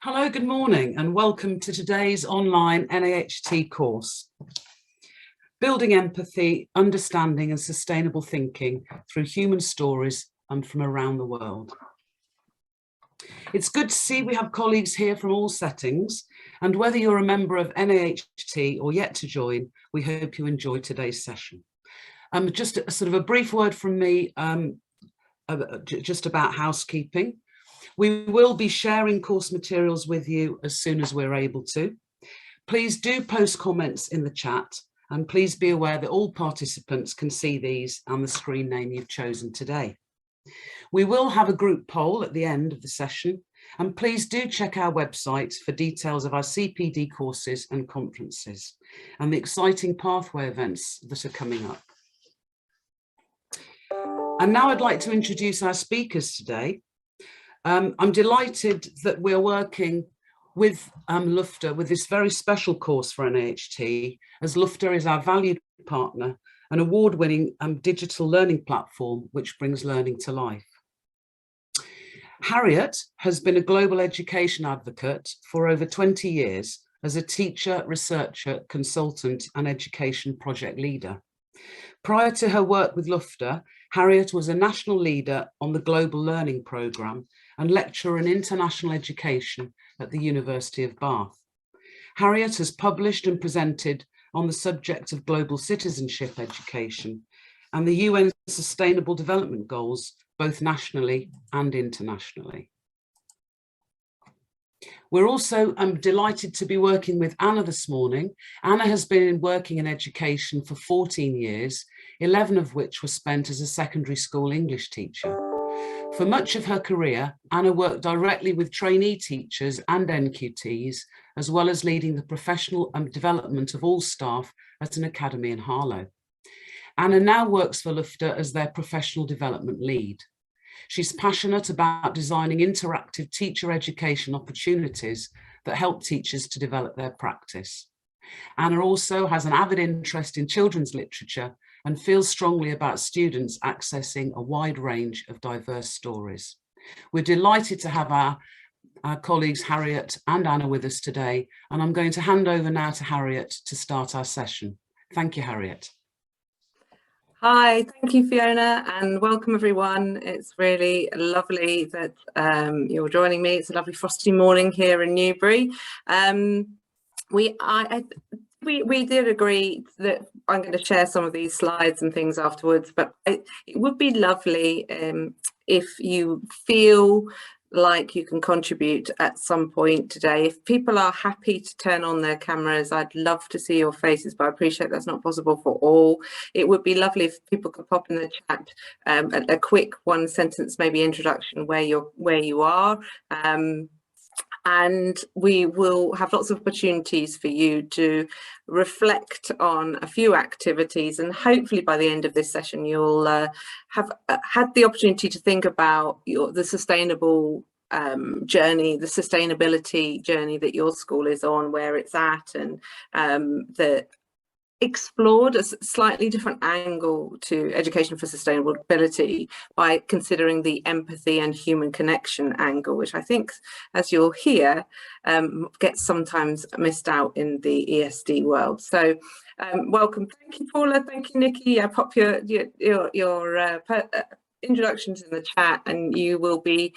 Hello, good morning, and welcome to today's online NAHT course. Building Empathy, Understanding and Sustainable Thinking Through Human Stories and from Around the World. It's good to see we have colleagues here from all settings, and whether you're a member of NAHT or yet to join, we hope you enjoy today's session. Just a brief word from me just about housekeeping. We will be sharing course materials with you as soon as we're able to. Please do post comments in the chat, and please be aware that all participants can see these and the screen name you've chosen today. We will have a group poll at the end of the session, and please do check our website for details of our CPD courses and conferences and the exciting pathway events that are coming up. And now I'd like to introduce our speakers today. I'm delighted that we're working with Lufter with this very special course for NAHT, as Lufter is our valued partner, an award-winning digital learning platform which brings learning to life. Harriet has been a global education advocate for over 20 years as a teacher, researcher, consultant and education project leader. Prior to her work with Lufter, Harriet was a national leader on the Global Learning Programme and lecturer in international education at the University of Bath. Harriet has published and presented on the subject of global citizenship education and the UN Sustainable Development Goals, both nationally and internationally. We're also delighted to be working with Anna this morning. Anna has been working in education for 14 years, 11 of which were spent as a secondary school English teacher. For much of her career, Anna worked directly with trainee teachers and NQTs, as well as leading the professional development of all staff at an academy in Harlow. Anna now works for Lufter as their professional development lead. She's passionate about designing interactive teacher education opportunities that help teachers to develop their practice. Anna also has an avid interest in children's literature and feels strongly about students accessing a wide range of diverse stories. We're delighted to have our colleagues Harriet and Anna with us today, and I'm going to hand over now to Harriet to start our session. Thank you, Harriet. Hi, thank you, Fiona, and welcome everyone. It's really lovely that you're joining me. It's a lovely frosty morning here in Newbury. We did agree that I'm going to share some of these slides and things afterwards, but it would be lovely if you feel like you can contribute at some point today. If people are happy to turn on their cameras, I'd love to see your faces, but I appreciate that's not possible for all. It would be lovely if people could pop in the chat a quick one sentence, maybe introduction, where you are. And we will have lots of opportunities for you to reflect on a few activities, and hopefully by the end of this session you'll have had the opportunity to think about the sustainable journey, the sustainability journey that your school is on, where it's at, and explored a slightly different angle to education for sustainability by considering the empathy and human connection angle, which I think, as you'll hear, gets sometimes missed out in the ESD world. So welcome. Thank you, Paula. Thank you, Nikki. I pop your introductions in the chat, and you will be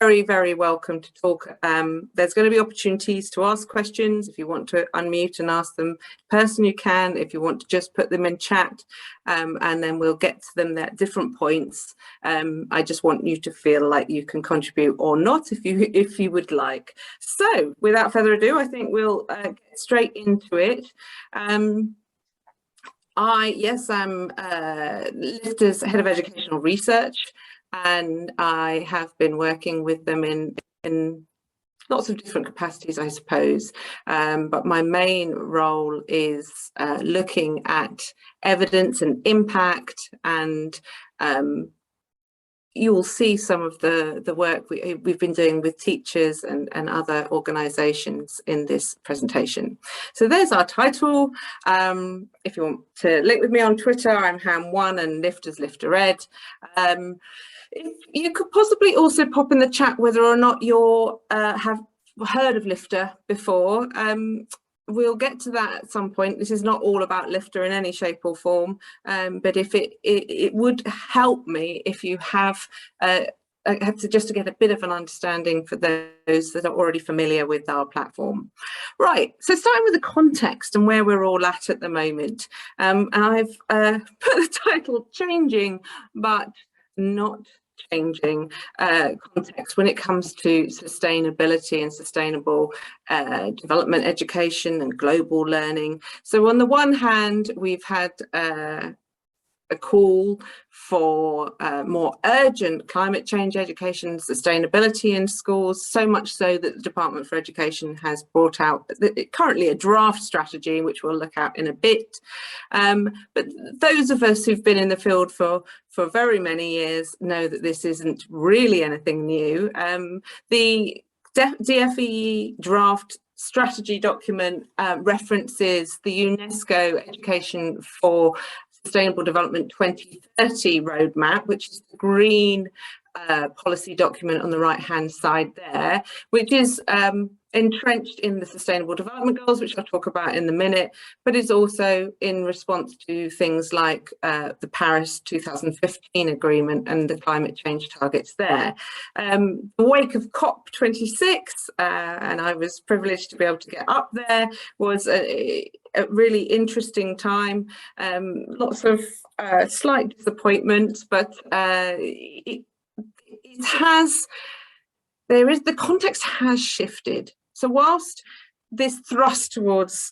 very, very welcome to talk. There's going to be opportunities to ask questions. If you want to unmute and ask them in person, you can. If you want to just put them in chat, and then we'll get to them at different points. I just want you to feel like you can contribute or not, if you would like. So without further ado, I think we'll get straight into it. I'm Lufter's Head of Educational Research, and I have been working with them in lots of different capacities, I suppose. But my main role is looking at evidence and impact, and you will see some of the work we've been doing with teachers and other organisations in this presentation. So there's our title. If you want to link with me on Twitter, I'm Ham1 and Lufter's LufterEd. If you could possibly also pop in the chat whether or not you have heard of Lifter before. We'll get to that at some point. This is not all about Lifter in any shape or form, but if it would help me if you have just to get a bit of an understanding for those that are already familiar with our platform. Right, so starting with the context and where we're all at the moment. And I've put the title Changing but Not Changing context when it comes to sustainability and sustainable development, education and global learning. So on the one hand, we've had a call for more urgent climate change education and sustainability in schools, so much so that the Department for Education has brought out currently a draft strategy, which we'll look at in a bit. But those of us who've been in the field for very many years know that this isn't really anything new. The DFE draft strategy document references the UNESCO Education for Sustainable Development 2030 roadmap, which is the green policy document on the right hand side there, which is entrenched in the Sustainable Development Goals, which I'll talk about in a minute, but is also in response to things like the Paris 2015 agreement and the climate change targets there. The wake of COP26, and I was privileged to be able to get up there, was a really interesting time. Lots of slight disappointment, but the context has shifted. So whilst this thrust towards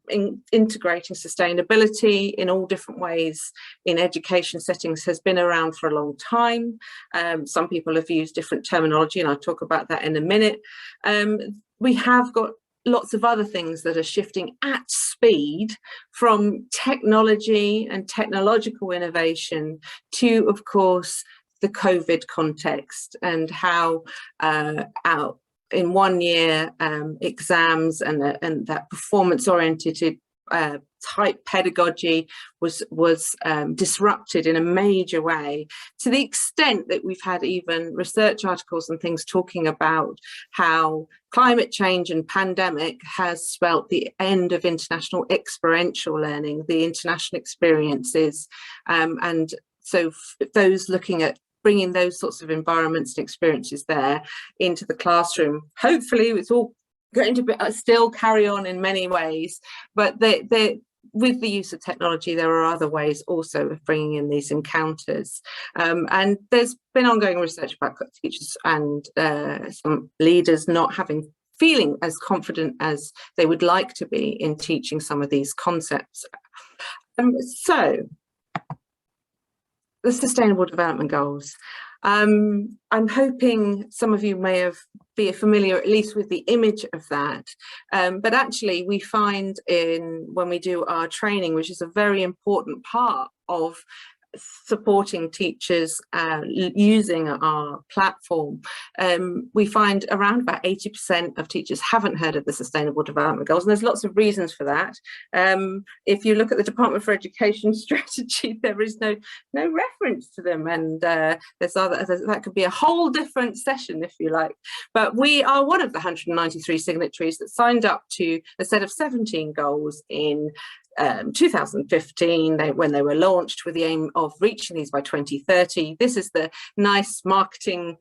integrating sustainability in all different ways in education settings has been around for a long time, some people have used different terminology, and I'll talk about that in a minute. We have got lots of other things that are shifting at speed, from technology and technological innovation to, of course, the COVID context, and how in 1 year exams and that performance-oriented type pedagogy was disrupted in a major way, to the extent that we've had even research articles and things talking about how climate change and pandemic has spelt the end of international experiential learning, the international experiences, and so those looking at bringing those sorts of environments and experiences there into the classroom. Hopefully it's all going to still carry on in many ways, but with the use of technology, there are other ways also of bringing in these encounters. And there's been ongoing research about teachers and some leaders not feeling as confident as they would like to be in teaching some of these concepts. So the Sustainable Development Goals. I'm hoping some of you may be familiar at least with the image of that, but actually we find when we do our training, which is a very important part of supporting teachers using our platform, we find around about 80% of teachers haven't heard of the Sustainable Development Goals, and there's lots of reasons for that. If you look at the Department for Education strategy, there is no reference to them, and that could be a whole different session if you like. But we are one of the 193 signatories that signed up to a set of 17 goals in 2015 when they were launched, with the aim of reaching these by 2030. This is the nice marketing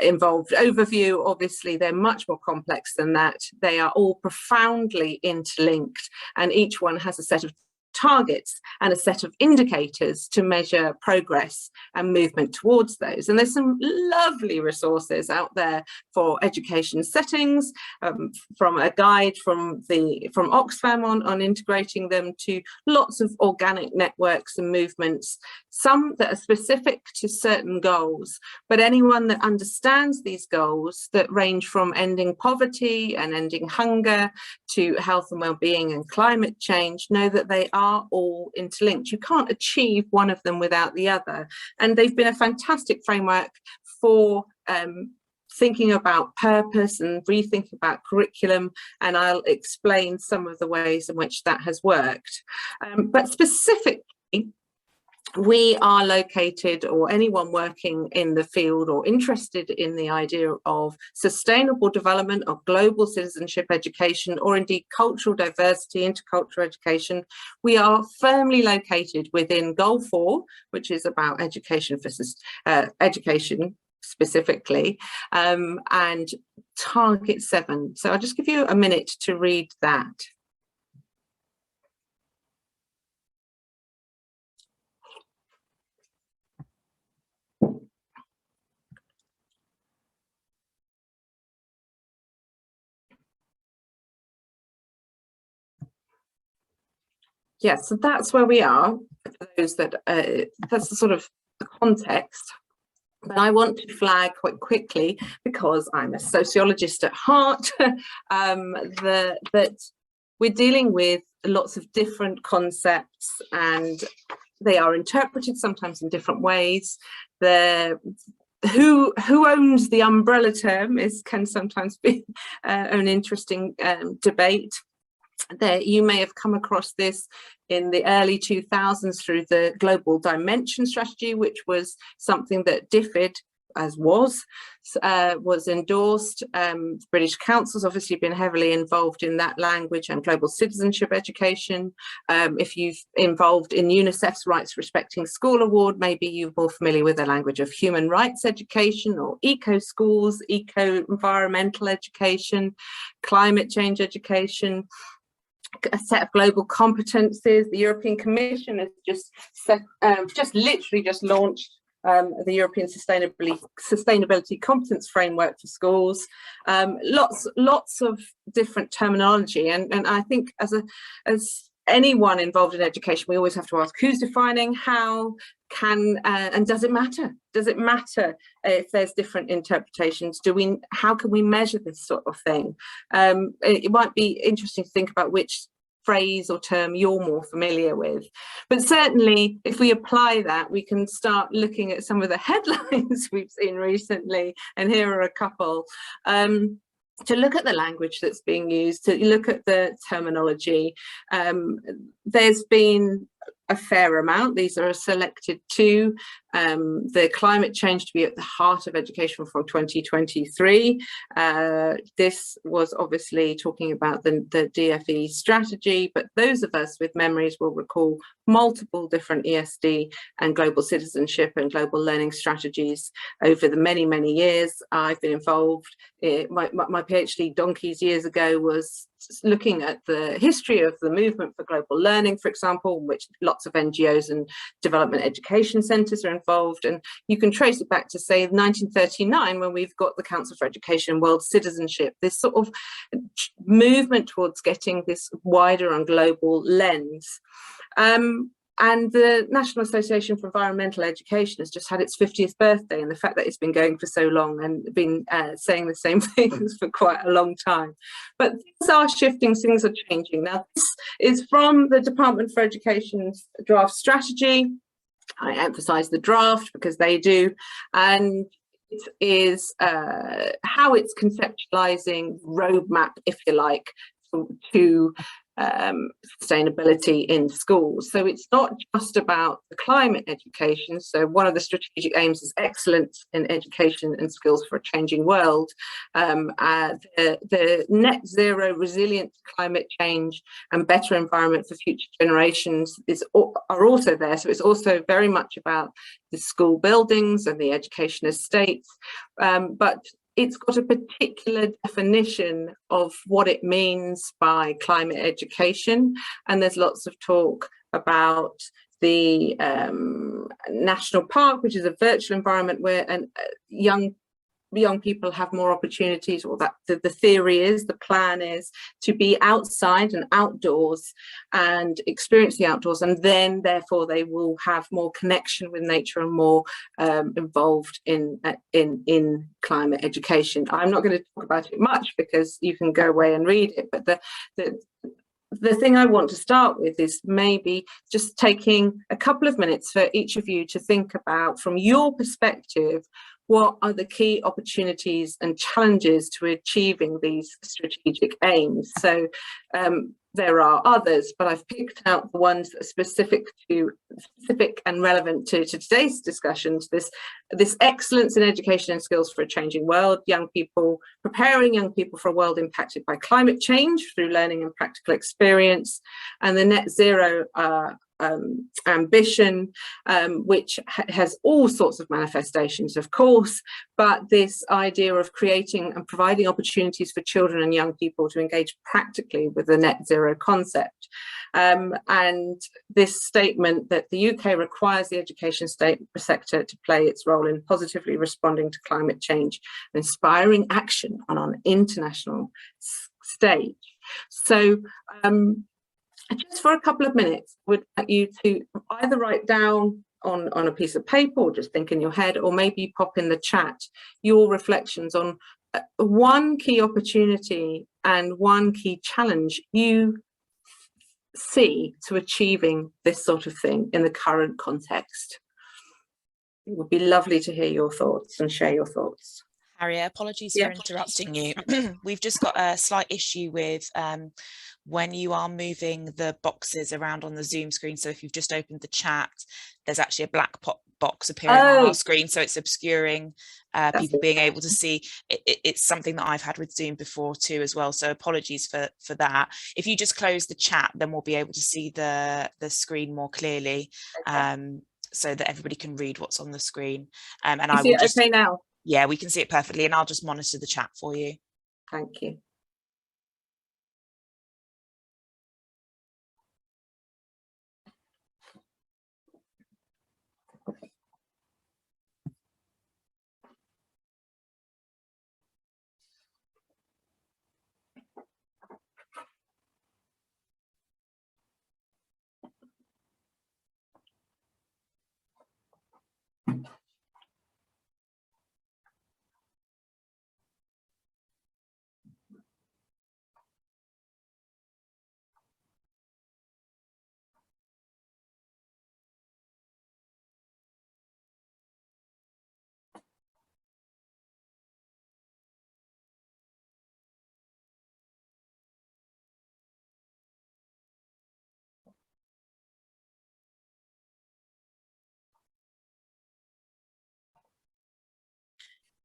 involved overview. Obviously they're much more complex than that. They are all profoundly interlinked, and each one has a set of targets and a set of indicators to measure progress and movement towards those. And there's some lovely resources out there for education settings, from a guide from Oxfam on integrating them, to lots of organic networks and movements, some that are specific to certain goals, but anyone that understands these goals that range from ending poverty and ending hunger to health and well-being and climate change know that they are all interlinked. You can't achieve one of them without the other. And they've been a fantastic framework for thinking about purpose and rethinking about curriculum, and I'll explain some of the ways in which that has worked. But specifically, we are located, or anyone working in the field or interested in the idea of sustainable development, of global citizenship education, or indeed cultural diversity, intercultural education, we are firmly located within Goal 4, which is about education for education specifically, and Target 7. So I'll just give you a minute to read that. Yes, so that's where we are. For those that that's the sort of the context. But I want to flag quite quickly, because I'm a sociologist at heart, that we're dealing with lots of different concepts, and they are interpreted sometimes in different ways. Who owns the umbrella term can sometimes be an interesting debate. You may have come across this in the early 2000s through the Global Dimension strategy, which was something that DFID, as was endorsed. The British Council's obviously been heavily involved in that language and global citizenship education. If you've involved in UNICEF's Rights Respecting School Award, maybe you're more familiar with the language of human rights education, or eco schools, eco-environmental education, climate change education, a set of global competencies. The European Commission has just launched the European Sustainability Competence Framework for schools. Lots of different terminology, and I think as anyone involved in education, we always have to ask, who's defining, how can, and does it matter? Does it matter if there's different interpretations? How can we measure this sort of thing? It might be interesting to think about which phrase or term you're more familiar with. But certainly, if we apply that, we can start looking at some of the headlines we've seen recently, and here are a couple. To look at the language that's being used, to look at the terminology. There's been a fair amount. These are selected to the climate change to be at the heart of education for 2023. This was obviously talking about the DFE strategy, but those of us with memories will recall multiple different ESD and global citizenship and global learning strategies over the many, many years I've been involved. My PhD donkeys years ago was looking at the history of the movement for global learning, for example, in which lots of NGOs and development education centres are involved. And you can trace it back to, say, 1939, when we've got the Council for Education and World Citizenship, this sort of movement towards getting this wider and global lens. And the National Association for Environmental Education has just had its 50th birthday, and the fact that it's been going for so long and been saying the same things for quite a long time. But things are shifting, things are changing. Now, this is from the Department for Education's draft strategy. I emphasise the draft because they do, and it is how it's conceptualising roadmap, if you like, to sustainability in schools. So it's not just about the climate education. So one of the strategic aims is excellence in education and skills for a changing world. The net zero resilient climate change and better environment for future generations are also there. So it's also very much about the school buildings and the education estates, but it's got a particular definition of what it means by climate education. And there's lots of talk about the national park, which is a virtual environment where young people have more opportunities, or that the theory is, the plan is to be outside and outdoors and experience the outdoors, and then therefore they will have more connection with nature and more involved in climate education. I'm not going to talk about it much because you can go away and read it, but the thing I want to start with is maybe just taking a couple of minutes for each of you to think about, from your perspective, what are the key opportunities and challenges to achieving these strategic aims? So there are others, but I've picked out the ones that are specific and relevant to today's discussions. This excellence in education and skills for a changing world, preparing young people for a world impacted by climate change through learning and practical experience, and the net zero ambition, which has all sorts of manifestations, of course, but this idea of creating and providing opportunities for children and young people to engage practically with the net zero concept. And this statement that the UK requires the education sector to play its role in positively responding to climate change and inspiring action on an international stage. So just for a couple of minutes, I would like you to either write down on a piece of paper or just think in your head, or maybe pop in the chat your reflections on one key opportunity and one key challenge you see to achieving this sort of thing in the current context. It would be lovely to hear your thoughts and share your thoughts. Harriet, apologies for interrupting you. We've just got a slight issue with when you are moving the boxes around on the Zoom screen. So if you've just opened the chat, there's actually a black box appearing on our screen, so it's obscuring people being able to see. It's something that I've had with Zoom before too as well, so apologies for that. If you just close the chat, then we'll be able to see the screen more clearly, so that everybody can read what's on the screen. And I will just, okay now? Yeah, we can see it perfectly, and I'll just monitor the chat for you. Thank you.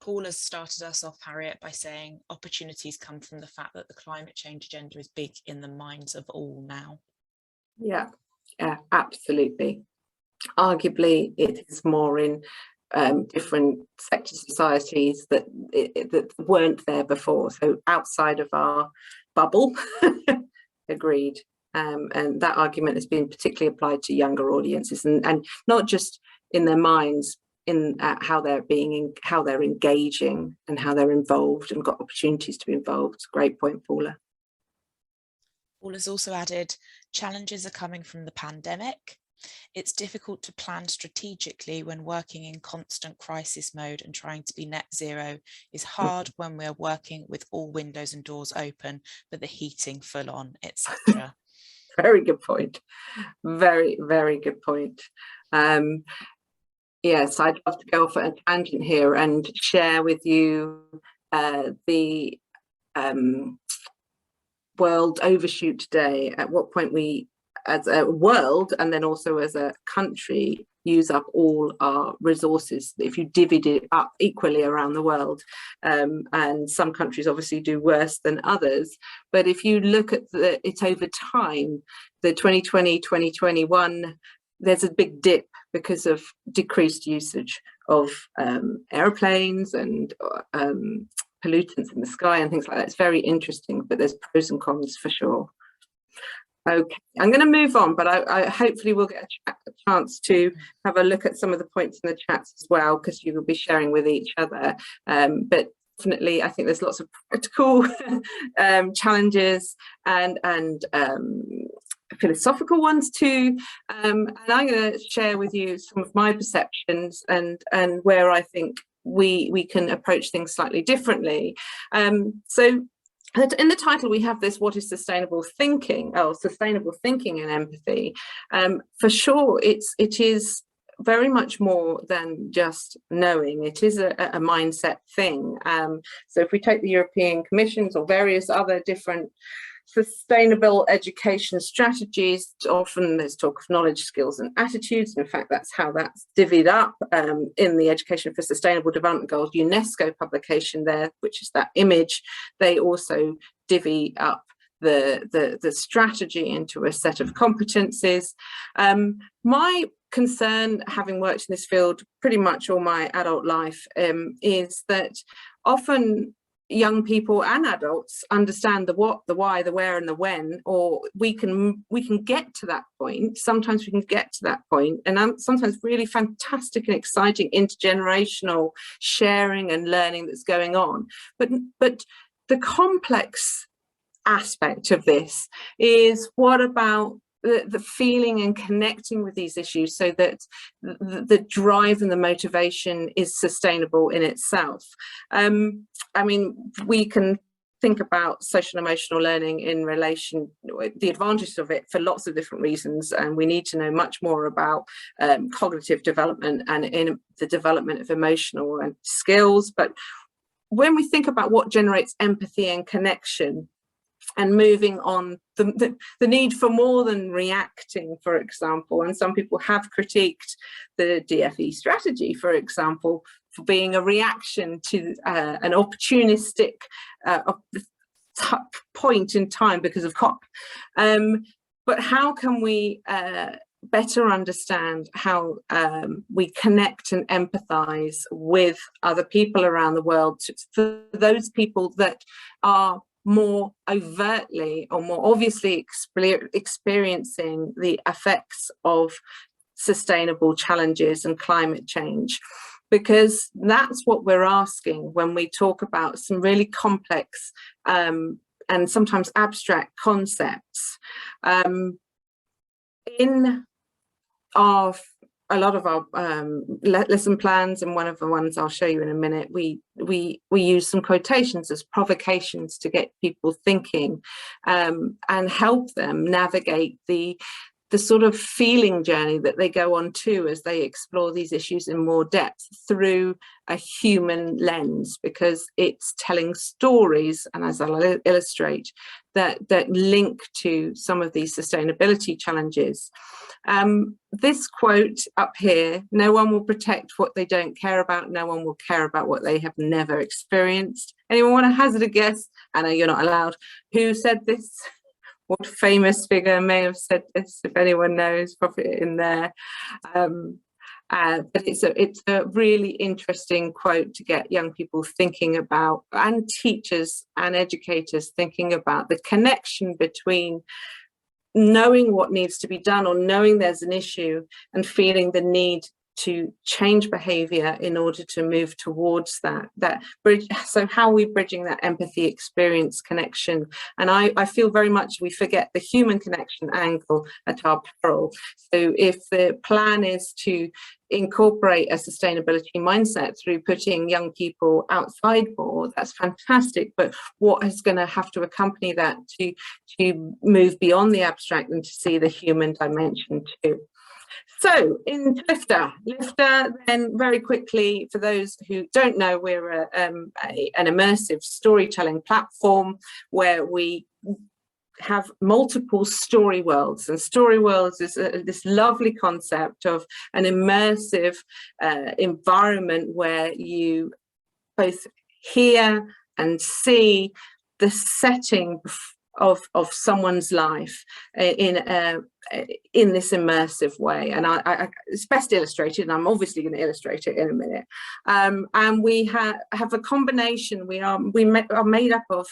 Paul has started us off, Harriet, by saying opportunities come from the fact that the climate change agenda is big in the minds of all now. Yeah, absolutely. Arguably, it is more in different sector societies that weren't there before. So outside of our bubble, agreed. And that argument has been particularly applied to younger audiences, and not just in their minds, in how they're engaging and how they're involved and got opportunities to be involved. Great point, Paula. Paula's also added, challenges are coming from the pandemic. It's difficult to plan strategically when working in constant crisis mode, and trying to be net zero is hard when we're working with all windows and doors open, but the heating full on, etc. Very good point. Very, very good point. Yes, I'd love to go off at a tangent here and share with you the world overshoot today, at what point we as a world and then also as a country use up all our resources if you divvied it up equally around the world, and some countries obviously do worse than others, but if you look at it over time, the 2020-2021, there's a big dip because of decreased usage of airplanes and pollutants in the sky and things like that. It's very interesting, but there's pros and cons for sure. Okay, I'm going to move on, but I hopefully will get a chance to have a look at some of the points in the chats as well, because you will be sharing with each other. But definitely, I think there's lots of practical challenges and philosophical ones too. And I'm going to share with you some of my perceptions and where I think we can approach things slightly differently. So in the title, we have this, what is sustainable thinking? Oh, sustainable thinking and empathy. For sure, it is very much more than just knowing. It is a mindset thing. So if we take the European Commission's or various other different sustainable education strategies, often there's talk of knowledge, skills and attitudes. In fact, that's how that's divvied up in the Education for Sustainable Development Goals UNESCO publication there, which is that image. They also divvy up the strategy into a set of competencies. My concern, having worked in this field pretty much all my adult life, is that often young people and adults understand the what, the why, the where and the when, or we can get to that point. Sometimes we can get to that point, and sometimes really fantastic and exciting intergenerational sharing and learning that's going on. But the complex aspect of this is, what about the feeling and connecting with these issues so that the drive and the motivation is sustainable in itself? I mean, we can think about social and emotional learning in relation, the advantages of it for lots of different reasons, and we need to know much more about cognitive development and in the development of emotional and skills. But when we think about what generates empathy and connection, and moving on, the need for more than reacting, for example, and some people have critiqued the DFE strategy, for example, for being a reaction to an opportunistic point in time because of COP. But how can we better understand how we connect and empathize with other people around the world, for those people that are more overtly or more obviously experiencing the effects of sustainable challenges and climate change? Because that's what we're asking when we talk about some really complex and sometimes abstract concepts. In a lot of our lesson plans, and one of the ones I'll show you in a minute, we use some quotations as provocations to get people thinking and help them navigate the sort of feeling journey that they go on to as they explore these issues in more depth through a human lens, because it's telling stories, and as I'll illustrate, that link to some of these sustainability challenges. This quote up here: "No one will protect what they don't care about. No one will care about what they have never experienced." Anyone want to hazard a guess? I know you're not allowed. Who said this? What famous figure may have said this? If anyone knows, pop it in there. But it's a really interesting quote to get young people thinking about, and teachers and educators thinking about the connection between knowing what needs to be done, or knowing there's an issue and feeling the need to change behavior in order to move towards that bridge. So how are we bridging that empathy, experience, connection? And I feel very much we forget the human connection angle at our peril. So if the plan is to incorporate a sustainability mindset through putting young people outside more, that's fantastic, but what is going to have to accompany that to move beyond the abstract and to see the human dimension too? So in Lifter, then very quickly, for those who don't know, we're an immersive storytelling platform where we have multiple story worlds, and story worlds is this lovely concept of an immersive environment where you both hear and see the setting of someone's life in this immersive way. And it's best illustrated, and I'm obviously going to illustrate it in a minute. And we have a combination. We are made up of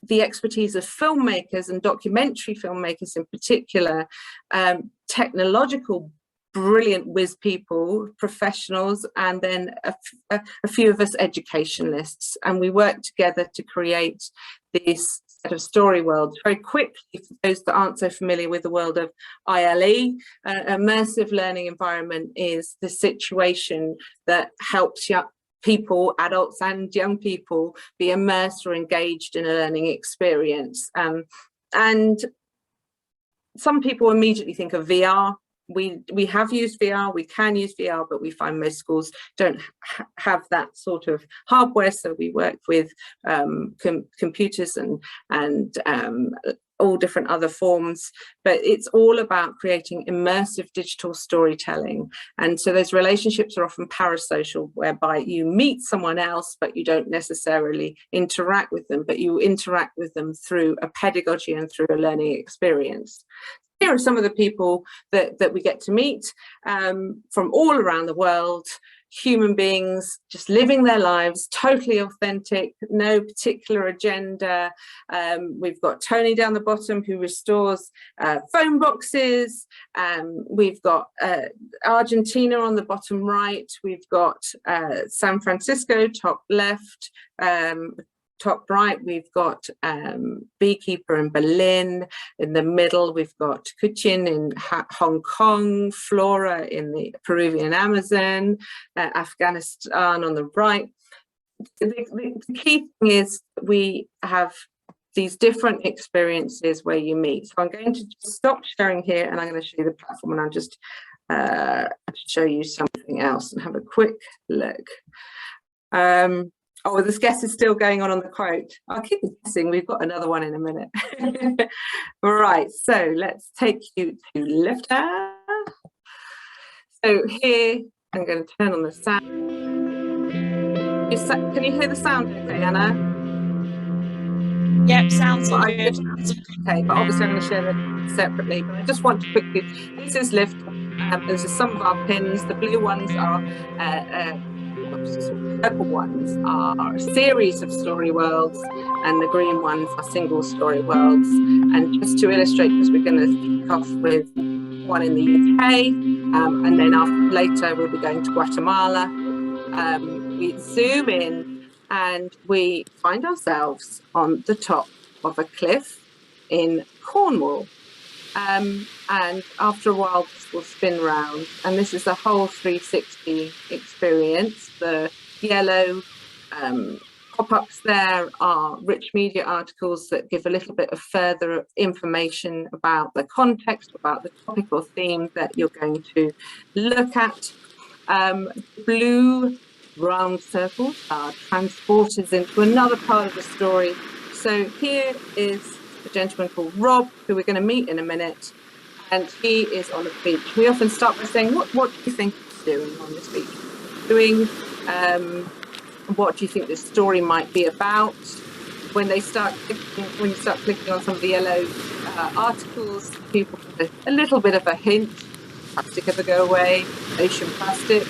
the expertise of filmmakers and documentary filmmakers in particular, technological brilliant whiz people, professionals, and then a few of us educationalists, and we work together to create this set of story worlds. Very quickly, for those that aren't so familiar with the world of ILE, immersive learning environment is the situation that helps people, adults and young people, be immersed or engaged in a learning experience. And some people immediately think of VR. we have used VR, we can use VR, but we find most schools don't have that sort of hardware. So we work with computers and all different other forms, but it's all about creating immersive digital storytelling. And so those relationships are often parasocial, whereby you meet someone else, but you don't necessarily interact with them, but you interact with them through a pedagogy and through a learning experience. Here are some of the people that we get to meet from all around the world. Human beings just living their lives, totally authentic, no particular agenda. We've got Tony down the bottom who restores phone boxes. We've got Argentina on the bottom right. We've got San Francisco, top left. Top right, we've got Beekeeper in Berlin. In the middle, we've got Kuchin in Hong Kong, Flora in the Peruvian Amazon, Afghanistan on the right. The key thing is we have these different experiences where you meet. So I'm going to just stop sharing here, and I'm going to show you the platform, and I'll just show you something else and have a quick look. Oh, this guess is still going on the quote. I'll keep guessing. We've got another one in a minute. Right, so let's take you to Lifter. So here, I'm going to turn on the sound. Can you hear the sound okay, Anna? Yep, sounds Well, good. Okay, but obviously I'm going to share them separately. But I just want to quickly, this is Lifter. This is some of our pins. The blue ones are purple ones are a series of story worlds, and the green ones are single story worlds. And just to illustrate, because we're going to kick off with one in the UK, and then later we'll be going to Guatemala. We zoom in and we find ourselves on the top of a cliff in Cornwall. And after a while, this will spin round, and this is a whole 360 experience. The yellow pop-ups there are rich media articles that give a little bit of further information about the context, about the topic or theme that you're going to look at. Blue round circles are transporters into another part of the story. So here is a gentleman called Rob, who we're going to meet in a minute, and he is on a beach. We often start by saying, what do you think he's doing on this beach? What do you think this story might be about? When you start clicking on some of the yellow articles, people get a little bit of a hint. Plastic ever go away? Ocean plastic.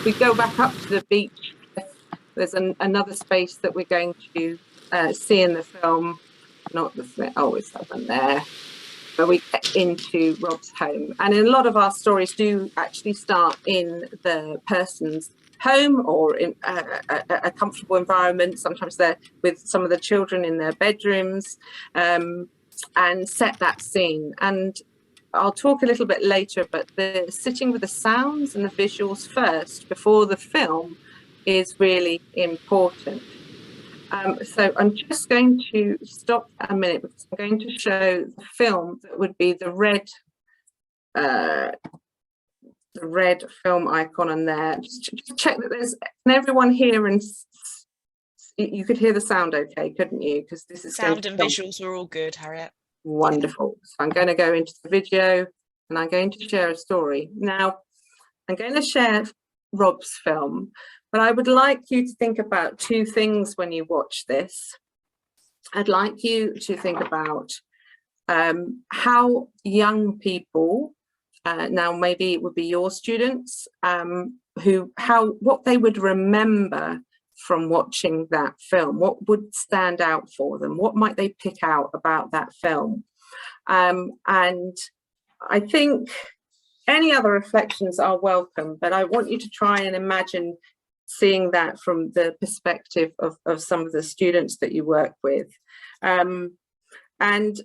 We go back up to the beach. There's another space that we're going to see in the film. Not the oh, it's that one there. Where we get into Rob's home, and a lot of our stories do actually start in the person's home or in a comfortable environment. Sometimes they're with some of the children in their bedrooms, and set that scene. And I'll talk a little bit later, but the sitting with the sounds and the visuals first before the film is really important. So I'm just going to stop a minute because I'm going to show the film that would be the red film icon on there. Just check that there's everyone here, and you could hear the sound okay, couldn't you? Because this is sound and visuals were all good, Harriet. Wonderful. So I'm going to go into the video and I'm going to share a story. Now, I'm going to share Rob's film, but I would like you to think about two things when you watch this. I'd like you to think about how young people, now maybe it would be your students, what they would remember from watching that film. What would stand out for them? What might they pick out about that film? And I think any other reflections are welcome, but I want you to try and imagine seeing that from the perspective of some of the students that you work with, and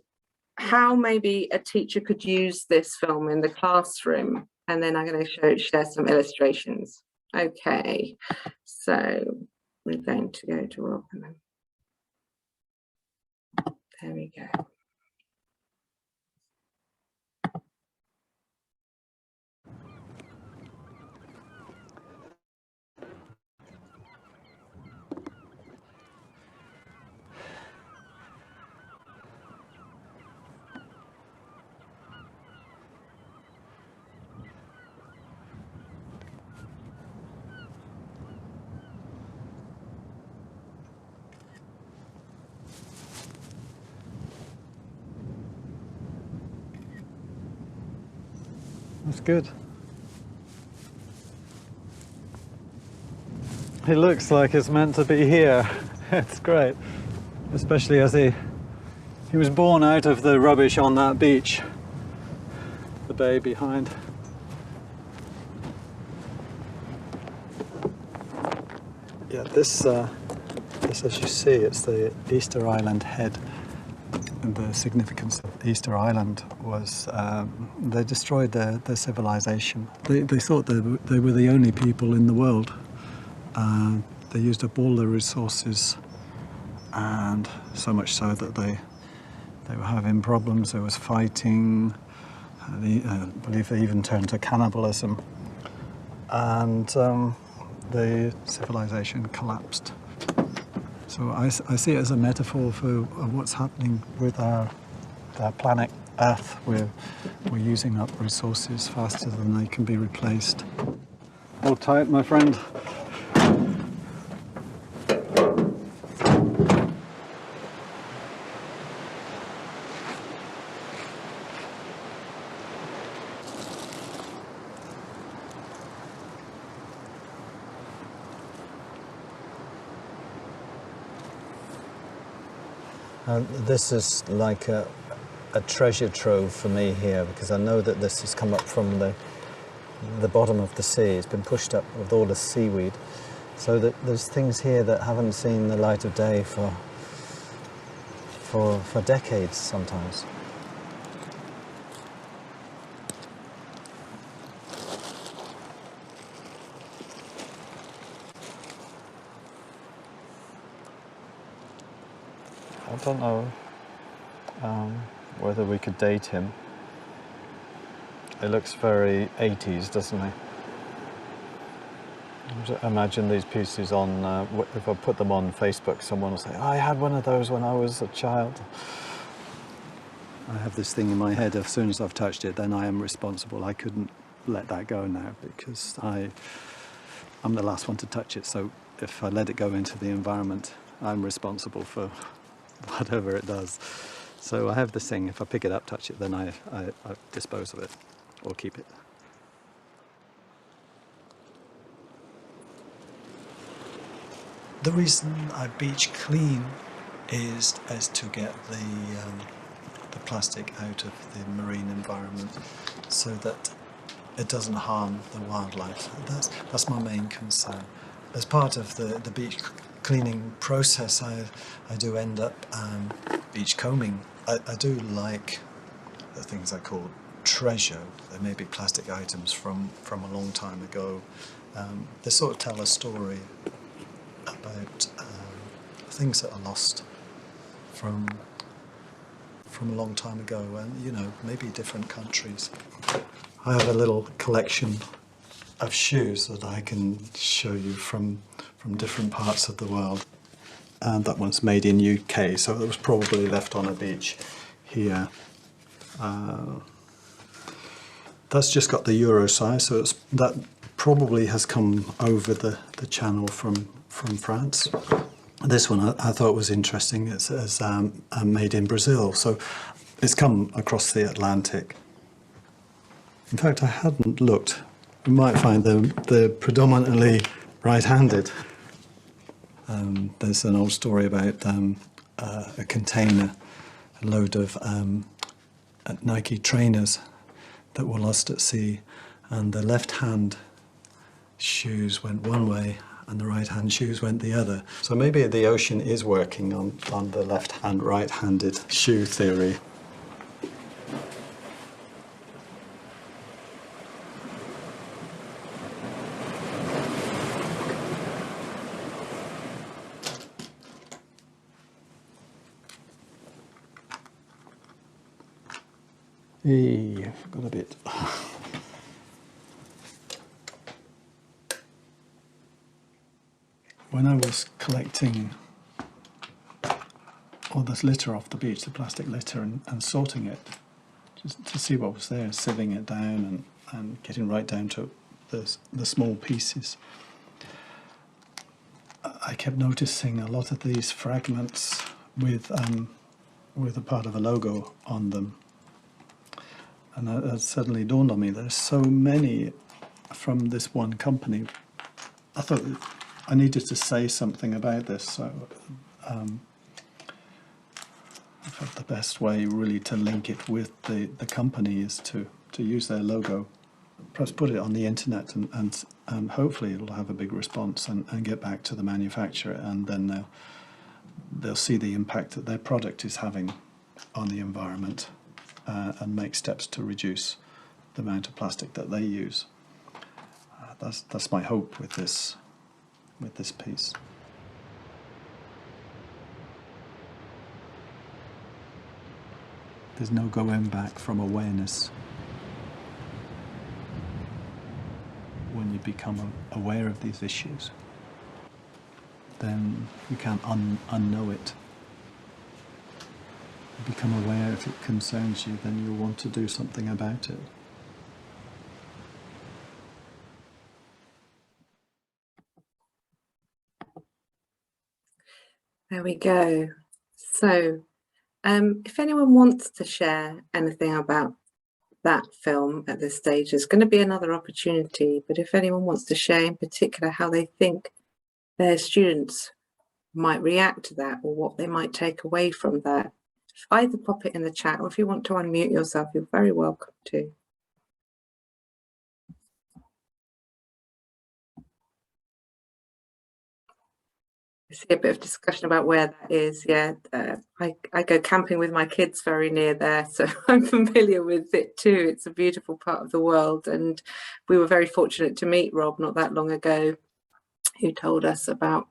how maybe a teacher could use this film in the classroom. And then I'm going to share some illustrations. Okay, so we're going to go to Rob. There we go. That's good. He looks like it's meant to be here. It's great, especially as he was born out of the rubbish on that beach. The bay behind. Yeah, this as you see, it's the Easter Island head. And the significance of Easter Island was they destroyed their civilization. They thought they were the only people in the world. They used up all their resources, and so much so that they were having problems. There was fighting. I believe they even turned to cannibalism, and the civilization collapsed. So I see it as a metaphor for what's happening with our planet Earth. We're using up resources faster than they can be replaced. Hold tight, my friend. This is like a treasure trove for me here, because I know that this has come up from the bottom of the sea. It's been pushed up with all the seaweed, so that there's things here that haven't seen the light of day for decades sometimes. I don't know whether we could date him. It looks very 80s, doesn't he? Imagine these pieces on, if I put them on Facebook, someone will say, I had one of those when I was a child. I have this thing in my head, as soon as I've touched it, then I am responsible. I couldn't let that go now, because I'm the last one to touch it. So if I let it go into the environment, I'm responsible for whatever it does. So I have this thing, if I pick it up, touch it, then I dispose of it or keep it. The reason I beach clean is to get the plastic out of the marine environment, so that it doesn't harm the wildlife. That's my main concern. As part of the beach cleaning process, I do end up beach combing. I do like the things I call treasure. They may be plastic items from a long time ago. They sort of tell a story about things that are lost from a long time ago, and maybe different countries. I have a little collection of shoes that I can show you from different parts of the world. And that one's made in UK, so it was probably left on a beach here. That's just got the Euro size, so that probably has come over the channel from France. This one I thought was interesting. It says made in Brazil, so it's come across the Atlantic. In fact, I hadn't looked. You might find they're predominantly right-handed. There's an old story about a container, a load of Nike trainers that were lost at sea, and the left-hand shoes went one way and the right-hand shoes went the other. So maybe the ocean is working on the left-hand, right-handed shoe theory. Hey, I forgot a bit. When I was collecting all this litter off the beach, the plastic litter, and sorting it, just to see what was there, sieving it down and getting right down to the small pieces, I kept noticing a lot of these fragments with a part of a logo on them. and that suddenly dawned on me, there's so many from this one company. I thought I needed to say something about this, so I felt the best way really to link it with the company is to use their logo, perhaps put it on the internet, and hopefully it'll have a big response and get back to the manufacturer, and then they'll see the impact that their product is having on the environment, and make steps to reduce the amount of plastic that they use. That's my hope with this piece. There's no going back from awareness. When you become aware of these issues, then you can't unknow it. You become aware if it concerns you, then you'll want to do something about it. There we go. So if anyone wants to share anything about that film at this stage, there's going to be another opportunity, but if anyone wants to share in particular how they think their students might react to that, or what they might take away from that, either pop it in the chat, or if you want to unmute yourself, you're very welcome to. I see a bit of discussion about where that is. Yeah, I go camping with my kids very near there, so I'm familiar with it too. It's a beautiful part of the world, and we were very fortunate to meet Rob not that long ago, who told us about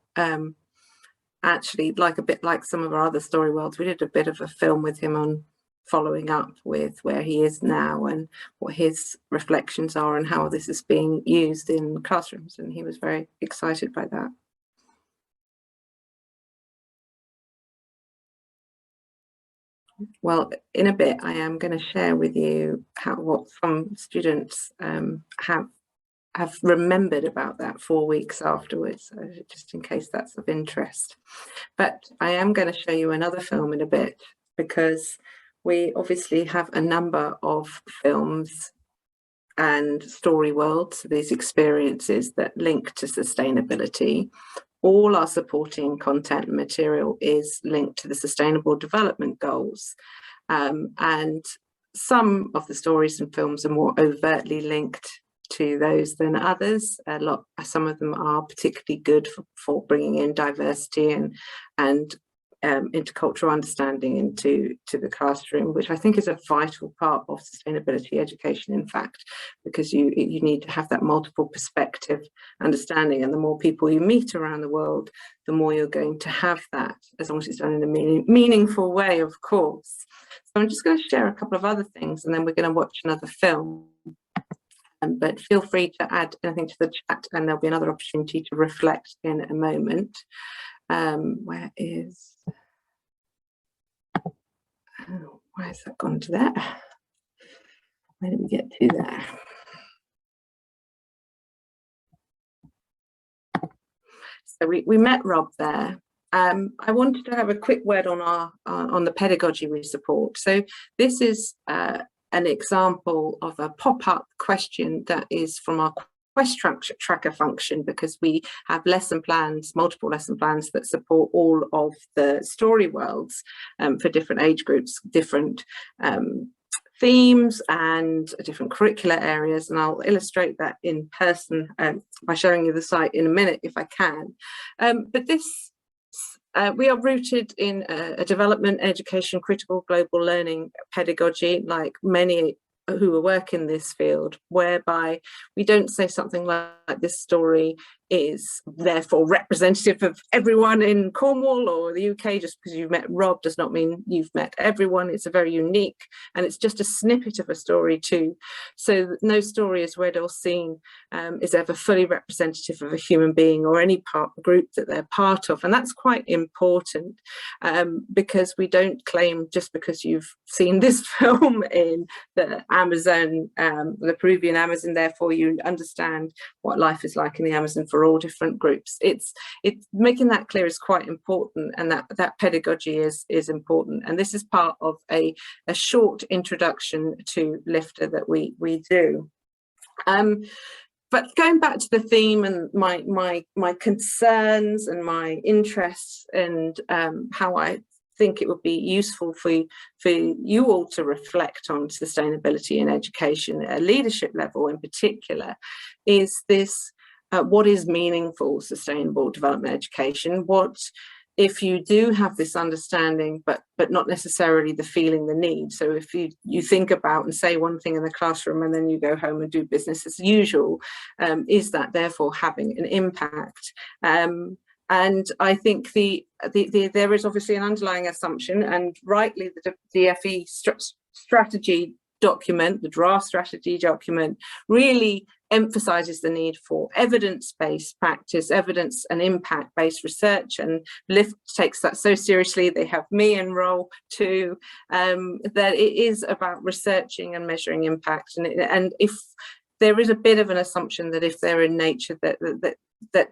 actually, like a bit like some of our other story worlds, we did a bit of a film with him on following up with where he is now and what his reflections are and how this is being used in classrooms, and he was very excited by that. Well, in a bit, I am going to share with you what some students have remembered about that 4 weeks afterwards, just in case that's of interest. But I am going to show you another film in a bit, because we obviously have a number of films and story worlds, these experiences that link to sustainability. All our supporting content and material is linked to the Sustainable Development Goals. And some of the stories and films are more overtly linked to those than others. Some of them are particularly good for bringing in diversity and intercultural understanding into the classroom, which I think is a vital part of sustainability education, in fact, because you need to have that multiple perspective understanding, and the more people you meet around the world, the more you're going to have that, as long as it's done in a meaningful way, of course. So I'm just going to share a couple of other things, and then we're going to watch another film. But feel free to add anything to the chat, and there'll be another opportunity to reflect in a moment. Where has that gone to there? Where did we get to there? So we met Rob there. I wanted to have a quick word on on the pedagogy we support. So this is an example of a pop-up question that is from our quest tracker function, because we have lesson plans, multiple lesson plans that support all of the story worlds for different age groups, different themes and different curricular areas. And I'll illustrate that in person by showing you the site in a minute if I can. But this, we are rooted in a development, education, critical global learning pedagogy, like many who work in this field, whereby we don't say something like this story is therefore representative of everyone in Cornwall or the UK. Just because you've met Rob does not mean you've met everyone. It's a very unique, and it's just a snippet of a story too. So no story is read or seen is ever fully representative of a human being or any group that they're part of. And that's quite important, because we don't claim just because you've seen this film in the Amazon, the Peruvian Amazon, therefore you understand what life is like in the Amazon for for all different groups. It's making that clear is quite important, and that pedagogy is important. And this is part of a short introduction to LIFTA that we do. But going back to the theme and my concerns and my interests, and how I think it would be useful for you all to reflect on sustainability in education at a leadership level in particular, is this: what is meaningful sustainable development education? What, if you do have this understanding, but not necessarily the feeling, the need. So if you think about and say one thing in the classroom and then you go home and do business as usual, is that therefore having an impact? And I think there is obviously an underlying assumption, and rightly the DFE strategy document, the draft strategy document, really emphasises the need for evidence-based practice, evidence and impact-based research, and LIFT takes that so seriously. They have me in role too, that it is about researching and measuring impact. And if there is a bit of an assumption that if they're in nature, that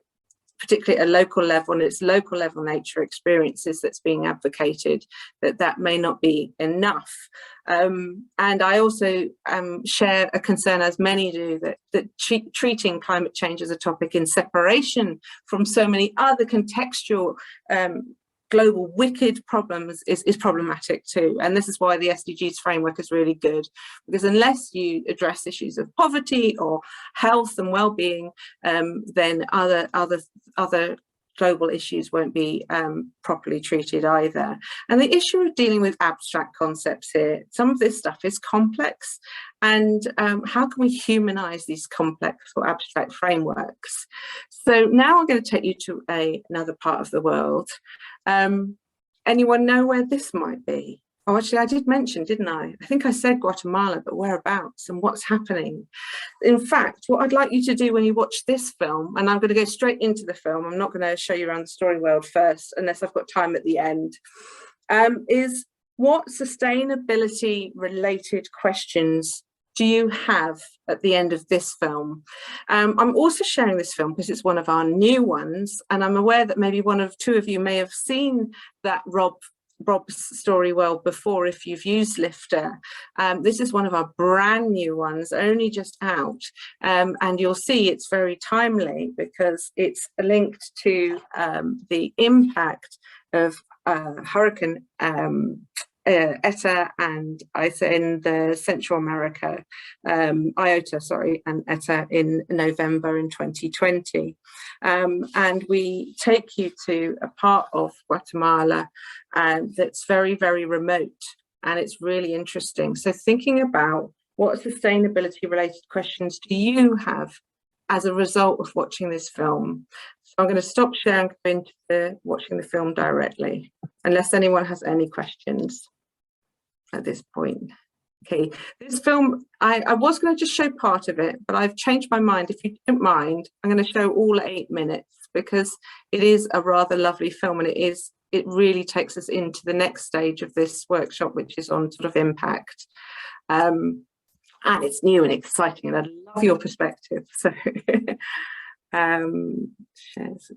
particularly at a local level, and it's local level nature experiences that's being advocated, that may not be enough. And I also share a concern, as many do, that treating climate change as a topic in separation from so many other contextual global wicked problems is problematic too. And this is why the SDGs framework is really good, because unless you address issues of poverty or health and well-being, then other global issues won't be properly treated either. And the issue of dealing with abstract concepts here, some of this stuff is complex, and how can we humanize these complex or abstract frameworks? So now I'm going to take you to another part of the world. Anyone know where this might be? Oh, actually, I did mention, didn't I? I think I said Guatemala, but whereabouts and what's happening? In fact, what I'd like you to do when you watch this film, and I'm going to go straight into the film, I'm not going to show you around the story world first, unless I've got time at the end, is what sustainability related questions do you have at the end of this film? I'm also sharing this film because it's one of our new ones, and I'm aware that maybe two of you may have seen that Rob's story well before if you've used LIFTA. This is one of our brand new ones, only just out, and you'll see it's very timely because it's linked to the impact of Hurricane Eta and Isa in the Central America, Iota, sorry, and Eta in November in 2020. And we take you to a part of Guatemala that's very, very remote, and it's really interesting. So thinking about what sustainability related questions do you have as a result of watching this film? So I'm going to stop sharing and go into watching the film directly, unless anyone has any questions at this point. Okay, this film, I was going to just show part of it, but I've changed my mind. If you don't mind, I'm going to show all 8 minutes because it is a rather lovely film, and it really takes us into the next stage of this workshop, which is on sort of impact. And it's new and exciting, and I love your perspective. So shares.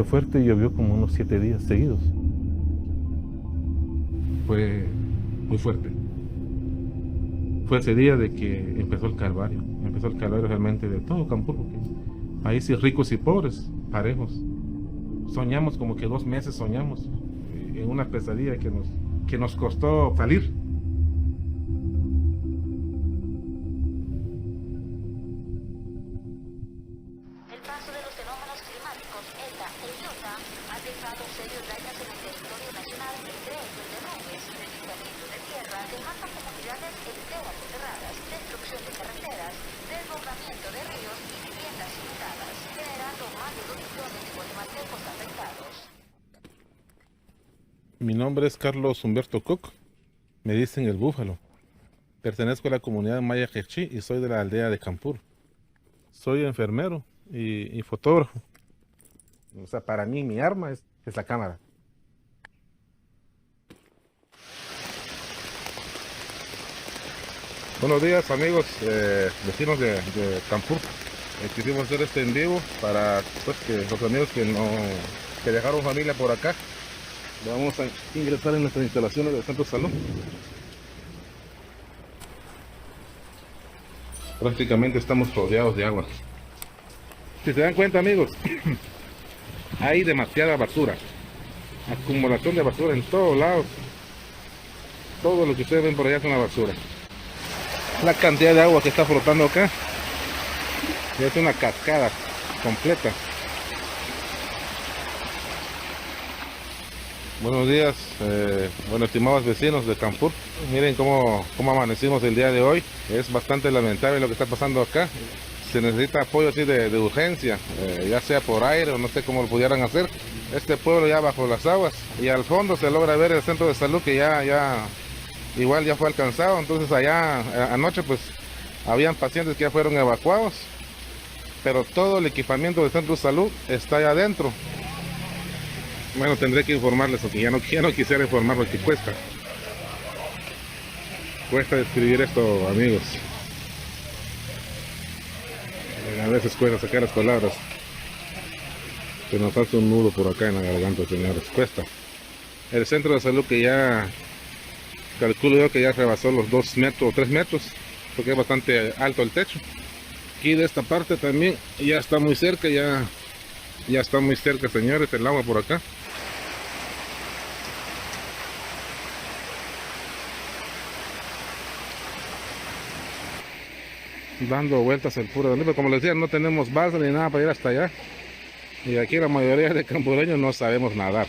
Fuerte, llovió como unos 7 días seguidos. Fue muy fuerte. Fue ese día de que empezó el calvario. Empezó el calvario realmente de todo Campur, porque países ricos y pobres, parejos. Soñamos como que 2 meses soñamos en una pesadilla que nos costó salir. El paso de los fenómenos ocasionar ingresos de nubes, deslizamientos de tierra, dejando comunidades enteras enterradas, destrucción de carreteras, desbordamiento de ríos y viviendas inundadas, generando más de 2 millones de guatemaltecos afectados. Mi nombre es Carlos Humberto Cook, me dicen el Búfalo. Pertenezco a la comunidad maya quechí y soy de la aldea de Campur. Soy enfermero y fotógrafo. O sea, para mí mi arma es la cámara. Buenos días amigos, vecinos de Campur. Quisimos hacer este en vivo para pues, que los amigos que dejaron familia por acá. Vamos a ingresar en nuestras instalaciones del Centro de Salud. Prácticamente estamos rodeados de agua. Si se dan cuenta amigos, hay demasiada basura, acumulación de basura en todos lados. Todo lo que ustedes ven por allá es una basura. La cantidad de agua que está flotando acá es una cascada completa. Buenos días, bueno, estimados vecinos de Campur. Miren cómo amanecimos el día de hoy. Es bastante lamentable lo que está pasando acá. Se necesita apoyo así de urgencia, ya sea por aire o no sé cómo lo pudieran hacer. Este pueblo ya bajo las aguas y al fondo se logra ver el centro de salud que igual ya fue alcanzado. Entonces allá anoche pues habían pacientes que ya fueron evacuados, pero todo el equipamiento del centro de salud está allá adentro. Bueno, tendré que informarles porque ya no quisiera informar porque cuesta describir esto amigos. A veces cuesta sacar las palabras. Se nos hace un nudo por acá en la garganta, señores. Cuesta. El centro de salud que ya calculo yo que ya rebasó los 2 metros o 3 metros, porque es bastante alto el techo. Aquí de esta parte también ya está muy cerca, ya está muy cerca, señores, el agua por acá. Dando vueltas el puro pero como les decía, no tenemos balsa ni nada para ir hasta allá. Y aquí la mayoría de campureños no sabemos nadar.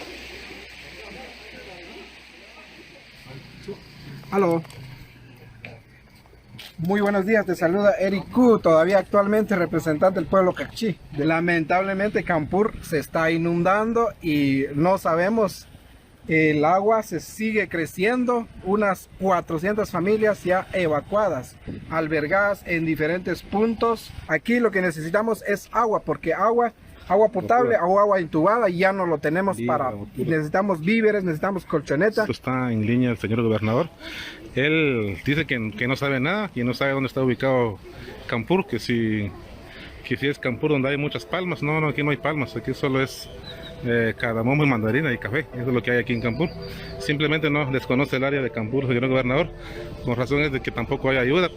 Aló. Muy buenos días, te saluda Eric Q, todavía actualmente representante del pueblo quechí. Lamentablemente Campur se está inundando y no sabemos, el agua se sigue creciendo, unas 400 familias ya evacuadas, albergadas en diferentes puntos. Aquí lo que necesitamos es agua, porque agua potable o agua intubada ya no lo tenemos necesitamos víveres, necesitamos colchoneta. Esto está en línea el señor gobernador. Él dice que no sabe nada, que no sabe dónde está ubicado Campur, que si es Campur donde hay muchas palmas. No, aquí no hay palmas, aquí solo es cardamomo y mandarina y café. Eso es lo que hay aquí en Campur. Simplemente no desconoce el área de Campur, señor gobernador, con razones de que tampoco hay ayuda.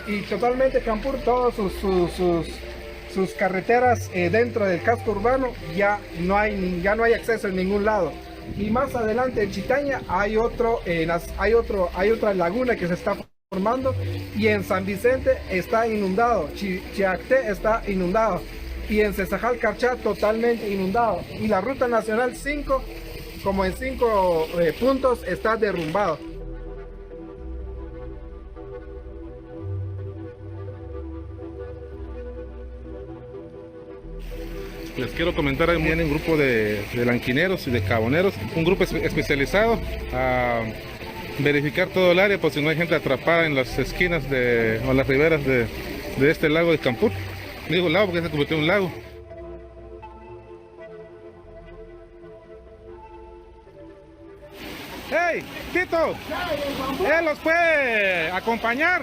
Y totalmente Campur, todas sus carreteras dentro del casco urbano ya no hay acceso en ningún lado. Y más adelante en Chitaña hay otra laguna que se está formando, y en San Vicente está inundado, Chiacté está inundado, y en Cesajal Carchá totalmente inundado, y la ruta nacional 5 como en 5 puntos está derrumbado. Les quiero comentar, hay un grupo de lanquineros y de caboneros, un grupo especializado a verificar todo el área por si no hay gente atrapada en las esquinas o las riberas de este lago de Campur. Digo lago porque se convirtió en un lago. ¡Hey, Tito! ¿Él los puede acompañar?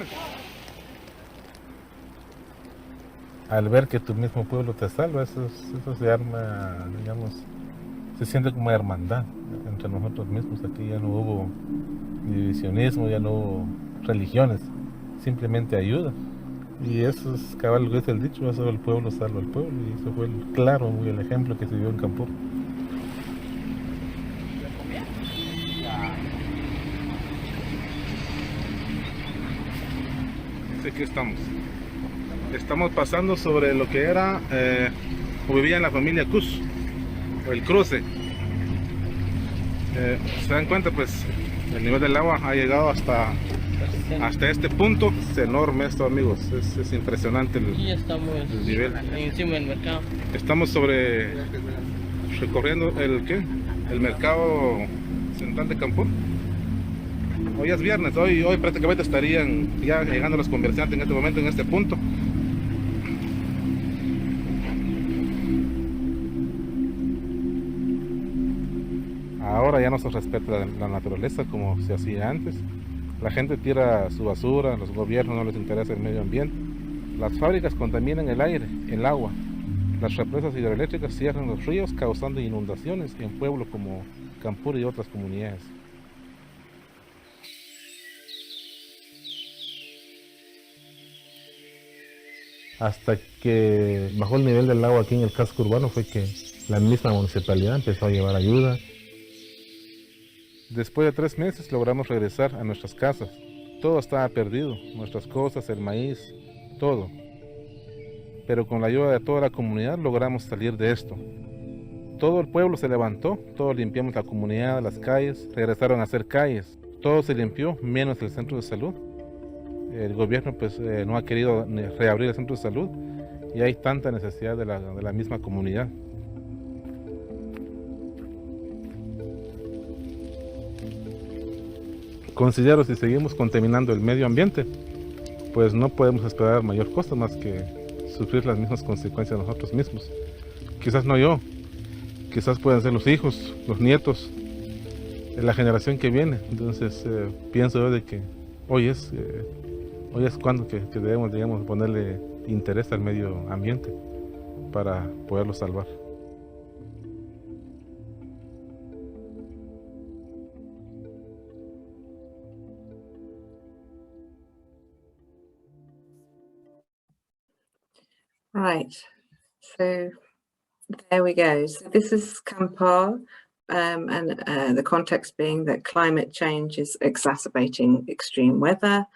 Al ver que tu mismo pueblo te salva, eso se arma, digamos, se siente como hermandad entre nosotros mismos. Aquí ya no hubo divisionismo, ya no hubo religiones, simplemente ayuda. Y eso es cabal lo que dice el dicho, eso el pueblo salva al pueblo, y eso fue el ejemplo que se vio en Campur. Aquí estamos. Estamos pasando sobre lo que era o vivía en la familia Cus, o el cruce. Se dan cuenta, pues el nivel del agua ha llegado hasta este punto. Es enorme esto, amigos, es impresionante el nivel. Encima del mercado. Estamos recorriendo el mercado central de Campún. Hoy es viernes, hoy prácticamente estarían ya llegando los comerciantes en este momento, en este punto. Ahora ya no se respeta la naturaleza como se hacía antes. La gente tira su basura, los gobiernos no les interesa el medio ambiente. Las fábricas contaminan el aire, el agua. Las represas hidroeléctricas cierran los ríos causando inundaciones en pueblos como Campur y otras comunidades. Hasta que bajó el nivel del agua aquí en el casco urbano fue que la misma municipalidad empezó a llevar ayuda. Después de 3 meses logramos regresar a nuestras casas. Todo estaba perdido, nuestras cosas, el maíz, todo. Pero con la ayuda de toda la comunidad logramos salir de esto. Todo el pueblo se levantó, todos limpiamos la comunidad, las calles, regresaron a hacer calles. Todo se limpió, menos el centro de salud. El gobierno pues no ha querido reabrir el centro de salud y hay tanta necesidad de la misma comunidad. Considero si seguimos contaminando el medio ambiente, pues no podemos esperar mayor cosa más que sufrir las mismas consecuencias nosotros mismos. Quizás no yo, quizás puedan ser los hijos, los nietos, la generación que viene. Entonces pienso yo de que hoy es cuando que debemos, digamos, ponerle interés al medio ambiente para poderlo salvar. Right, so there we go. So this is Kampar, and the context being that climate change is exacerbating extreme weather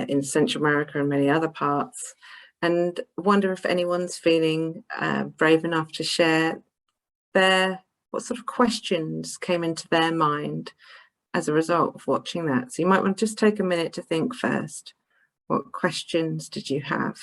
in Central America and many other parts. And wonder if anyone's feeling brave enough to share what sort of questions came into their mind as a result of watching that. So you might want to just take a minute to think first. What questions did you have?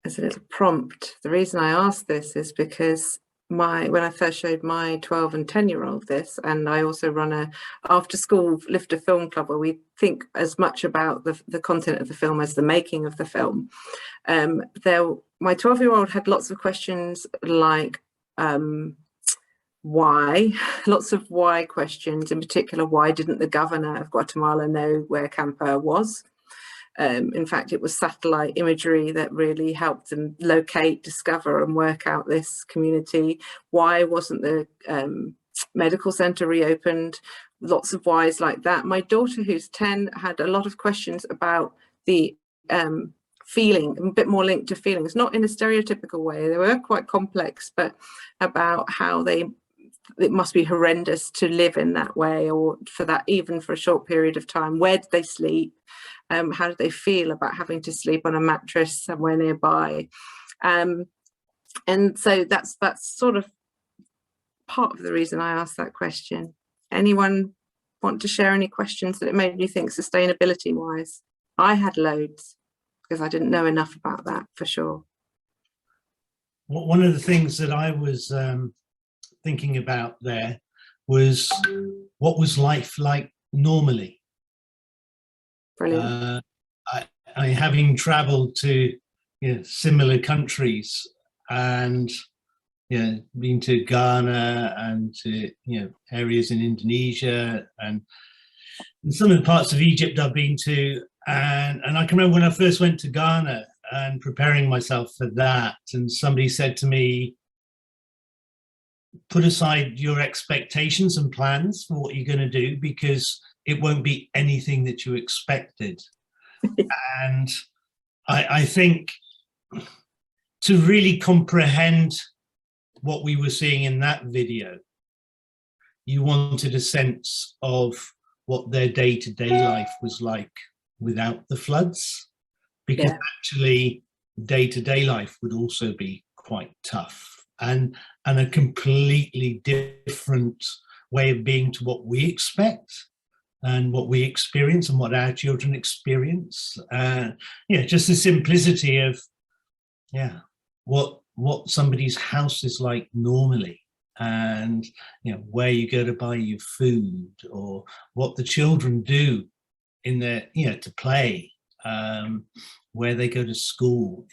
As a little prompt, the reason I asked this is because when I first showed my 12 and 10-year-old this, and I also run a after-school Lifter Film Club where we think as much about the content of the film as the making of the film. My 12-year-old had lots of questions like why, lots of why questions. In particular, why didn't the governor of Guatemala know where Kampar was? In fact, it was satellite imagery that really helped them locate, discover and work out this community. Why wasn't the medical center reopened? Lots of whys like that. My daughter, who's 10, had a lot of questions about the feeling, a bit more linked to feelings, not in a stereotypical way. They were quite complex, but about how it must be horrendous to live in that way, or for that, even for a short period of time. Where did they sleep? How did they feel about having to sleep on a mattress somewhere nearby? And so that's sort of part of the reason I asked that question. Anyone want to share any questions that it made you think sustainability wise? I had loads because I didn't know enough about that for sure. Well, one of the things that I was thinking about there was, what was life like normally? Brilliant. I having traveled to similar countries, and been to Ghana and to areas in Indonesia and some of the parts of Egypt I've been to, and I can remember when I first went to Ghana and preparing myself for that, and somebody said to me, put aside your expectations and plans for what you're going to do, because it won't be anything that you expected. And I think to really comprehend what we were seeing in that video, you wanted a sense of what their day-to-day life was like without the floods, because actually day-to-day life would also be quite tough and a completely different way of being to what we expect and what we experience and what our children experience. Just the simplicity of what somebody's house is like normally, and where you go to buy your food, or what the children do in their to play, where they go to school.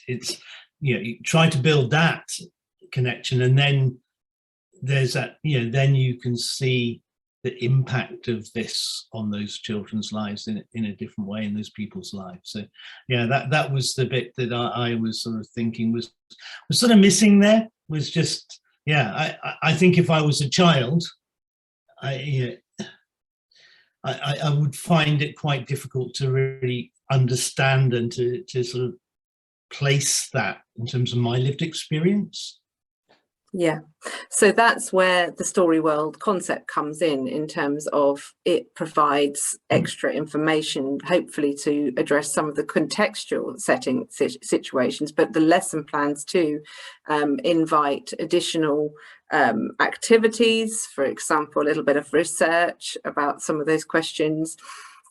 It's you try to build that connection, and then there's that then you can see the impact of this on those children's lives in a different way, in those people's lives. So that was the bit that I was sort of thinking was sort of missing there, was just I think if I was a child, I would find it quite difficult to really understand and to sort of place that in terms of my lived experience. So that's where the story world concept comes in terms of it provides extra information, hopefully to address some of the contextual setting situations, but the lesson plans too invite additional activities, for example, a little bit of research about some of those questions.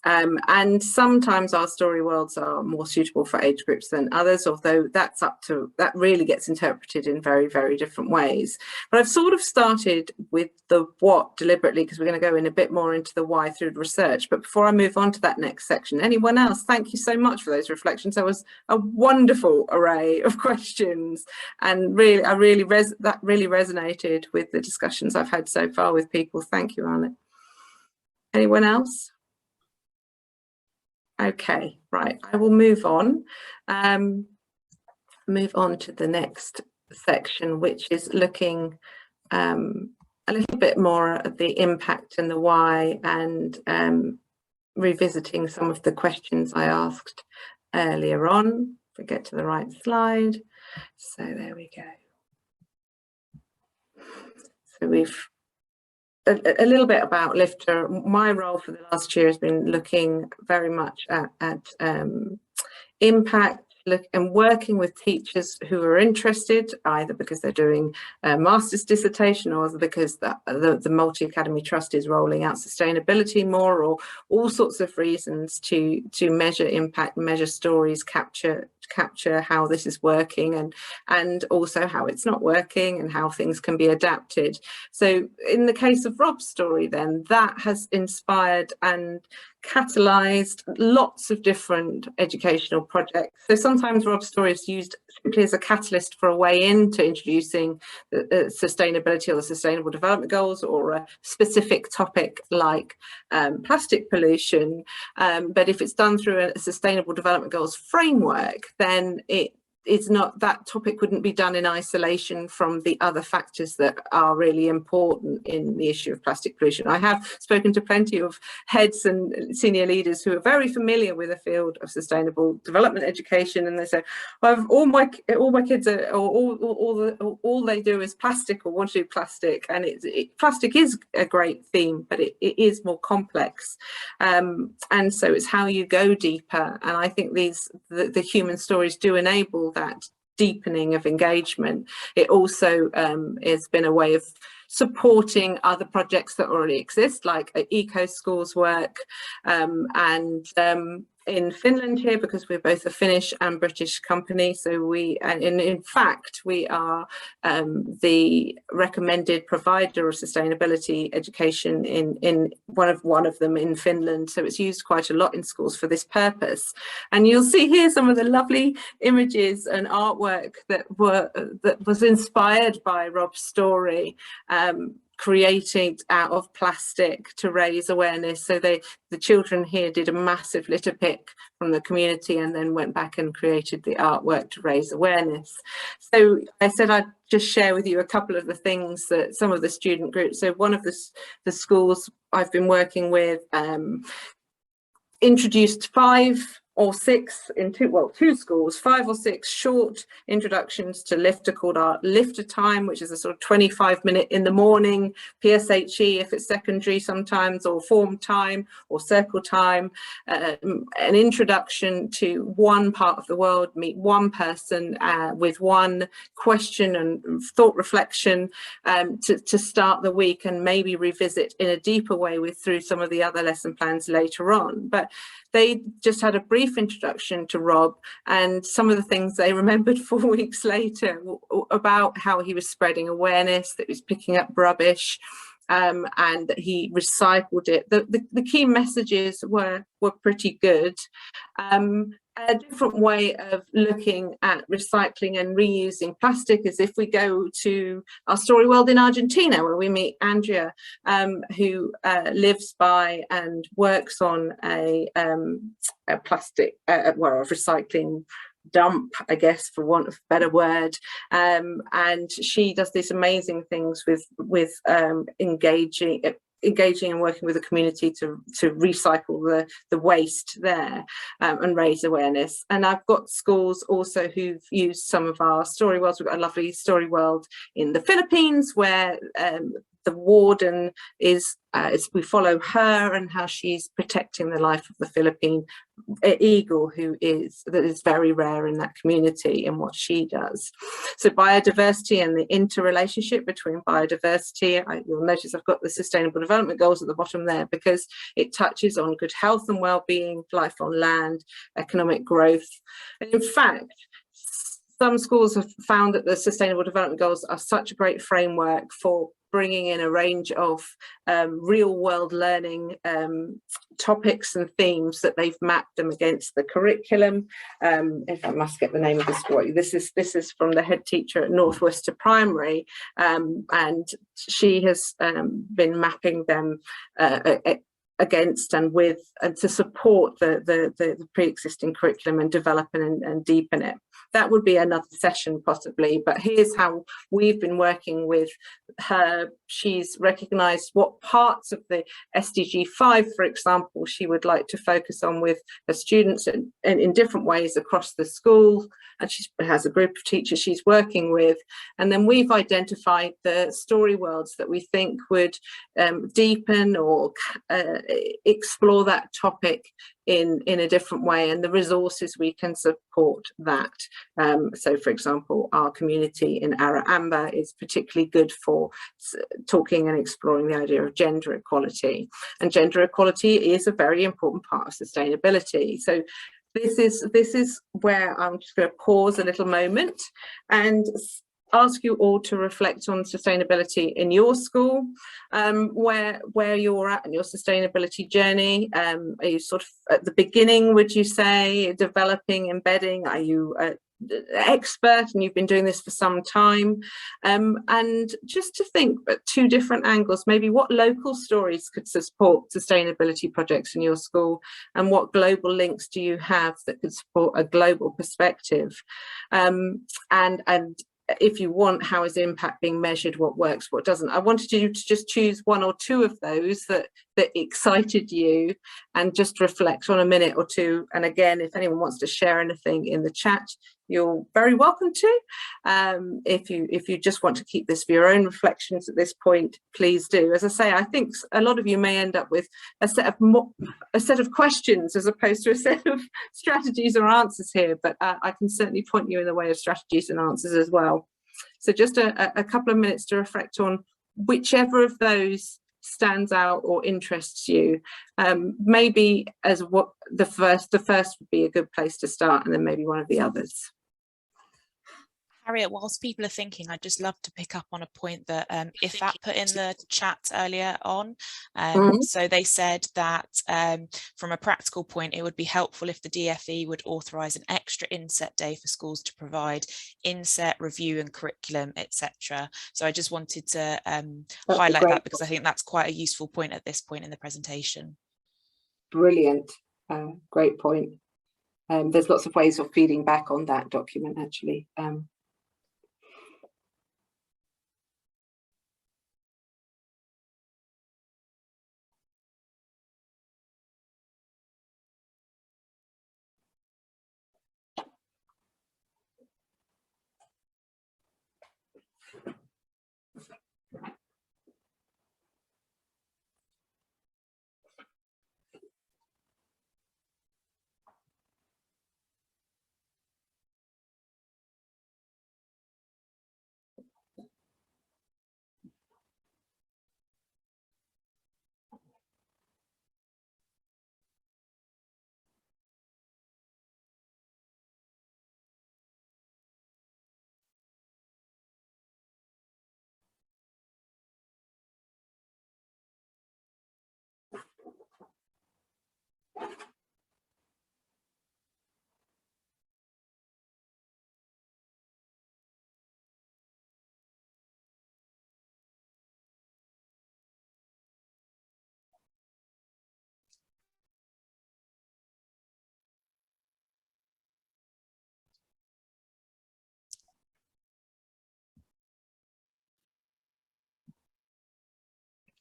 And sometimes our story worlds are more suitable for age groups than others, although that really gets interpreted in very, very different ways. But I've sort of started with the what deliberately, because we're going to go in a bit more into the why through research. But before I move on to that next section, anyone else, thank you so much for those reflections. That was a wonderful array of questions, and really, that really resonated with the discussions I've had so far with people. Thank you, Arnett. Anyone else? Okay, right, I will move on to the next section, which is looking a little bit more at the impact and the why, and revisiting some of the questions I asked earlier on. If we get to the right slide. So there we go. So we've a little bit about Lifter. My role for the last year has been looking very much at impact, and working with teachers who are interested, either because they're doing a master's dissertation or because the Multi-Academy Trust is rolling out sustainability more, or all sorts of reasons to measure impact, measure stories, capture how this is working, and also how it's not working, and how things can be adapted. So in the case of Rob's story, then, that has inspired and catalysed lots of different educational projects. So sometimes Rob's story is used simply as a catalyst for a way into introducing the sustainability or the Sustainable Development Goals, or a specific topic like plastic pollution. But if it's done through a Sustainable Development Goals framework, then it's not, that topic wouldn't be done in isolation from the other factors that are really important in the issue of plastic pollution. I have spoken to plenty of heads and senior leaders who are very familiar with the field of sustainable development education, and they say, well, all my kids are, all they do is plastic, or want to do plastic, and plastic is a great theme, but it is more complex, and so it's how you go deeper. And I think the human stories do enable that deepening of engagement. It also has been a way of supporting other projects that already exist, like Eco Schools work, and in Finland here, because we're both a Finnish and British company, so we, and in fact, we are the recommended provider of sustainability education in one of them in Finland. So it's used quite a lot in schools for this purpose. And you'll see here some of the lovely images and artwork that was inspired by Rob's story. Created out of plastic to raise awareness. So the children here did a massive litter pick from the community and then went back and created the artwork to raise awareness. So I said I'd just share with you a couple of the things that some of the student groups, so one of the schools I've been working with introduced 5 or 6 in two schools, 5 or 6 short introductions to lifter called our lifter time, which is a sort of 25-minute in the morning PSHE if it's secondary sometimes, or form time or circle time, an introduction to one part of the world, meet one person with one question and thought reflection to start the week, and maybe revisit in a deeper way through some of the other lesson plans later on. But they just had a brief introduction to Rob, and some of the things they remembered 4 weeks later about how he was spreading awareness, that he was picking up rubbish, and that he recycled it. The key messages were pretty good. A different way of looking at recycling and reusing plastic is if we go to our story world in Argentina, where we meet Andrea, who lives by and works on a plastic, a recycling dump, I guess, for want of a better word, and she does these amazing things with engaging and working with the community to recycle the waste there, and raise awareness. And I've got schools also who've used some of our story worlds. We've got a lovely story world in the Philippines where the warden is we follow her and how she's protecting the life of the Philippine eagle, that is very rare in that community, and what she does. So biodiversity and the interrelationship between biodiversity, you'll notice I've got the Sustainable Development Goals at the bottom there, because it touches on good health and well-being, life on land, economic growth. And in fact, some schools have found that the Sustainable Development Goals are such a great framework for bringing in a range of real world learning topics and themes that they've mapped them against the curriculum. If I must get the name of this for you, this is from the head teacher at North Worcester Primary, and she has been mapping them against and with, and to support the pre-existing curriculum and develop and deepen it. That would be another session possibly, but here's how we've been working with her. She's recognised what parts of the SDG 5, for example, she would like to focus on with her students and in different ways across the school, and she has a group of teachers she's working with. And then we've identified the story worlds that we think would deepen or explore that topic in a different way, and the resources we can support that. So for example, our community in Ara'amba is particularly good for talking and exploring the idea of gender equality, and gender equality is a very important part of sustainability. So this is where I'm just going to pause a little moment and ask you all to reflect on sustainability in your school, where you're at in your sustainability journey. Are you sort of at the beginning, would you say, developing, embedding? Are you an expert and you've been doing this for some time? And just to think at 2 different angles, maybe what local stories could support sustainability projects in your school, and what global links do you have that could support a global perspective? And if you want, how is impact being measured, what works, what doesn't? I wanted you to just choose 1 or 2 of those that excited you, and just reflect on a minute or 2. And again, if anyone wants to share anything in the chat, you're very welcome to. If you just want to keep this for your own reflections at this point, please do. As I say, I think a lot of you may end up with a set of questions as opposed to a set of strategies or answers here, but I can certainly point you in the way of strategies and answers as well. So just a couple of minutes to reflect on whichever of those stands out or interests you, maybe as what the first would be a good place to start, and then maybe one of the others. Harriet, whilst people are thinking, I'd just love to pick up on a point that Ifat put in the chat earlier on. So they said that from a practical point, it would be helpful if the DFE would authorise an extra inset day for schools to provide inset, review and curriculum, etc. So I just wanted to highlight that, because I think that's quite a useful point at this point in the presentation. Brilliant, great point. There's lots of ways of feeding back on that document, actually.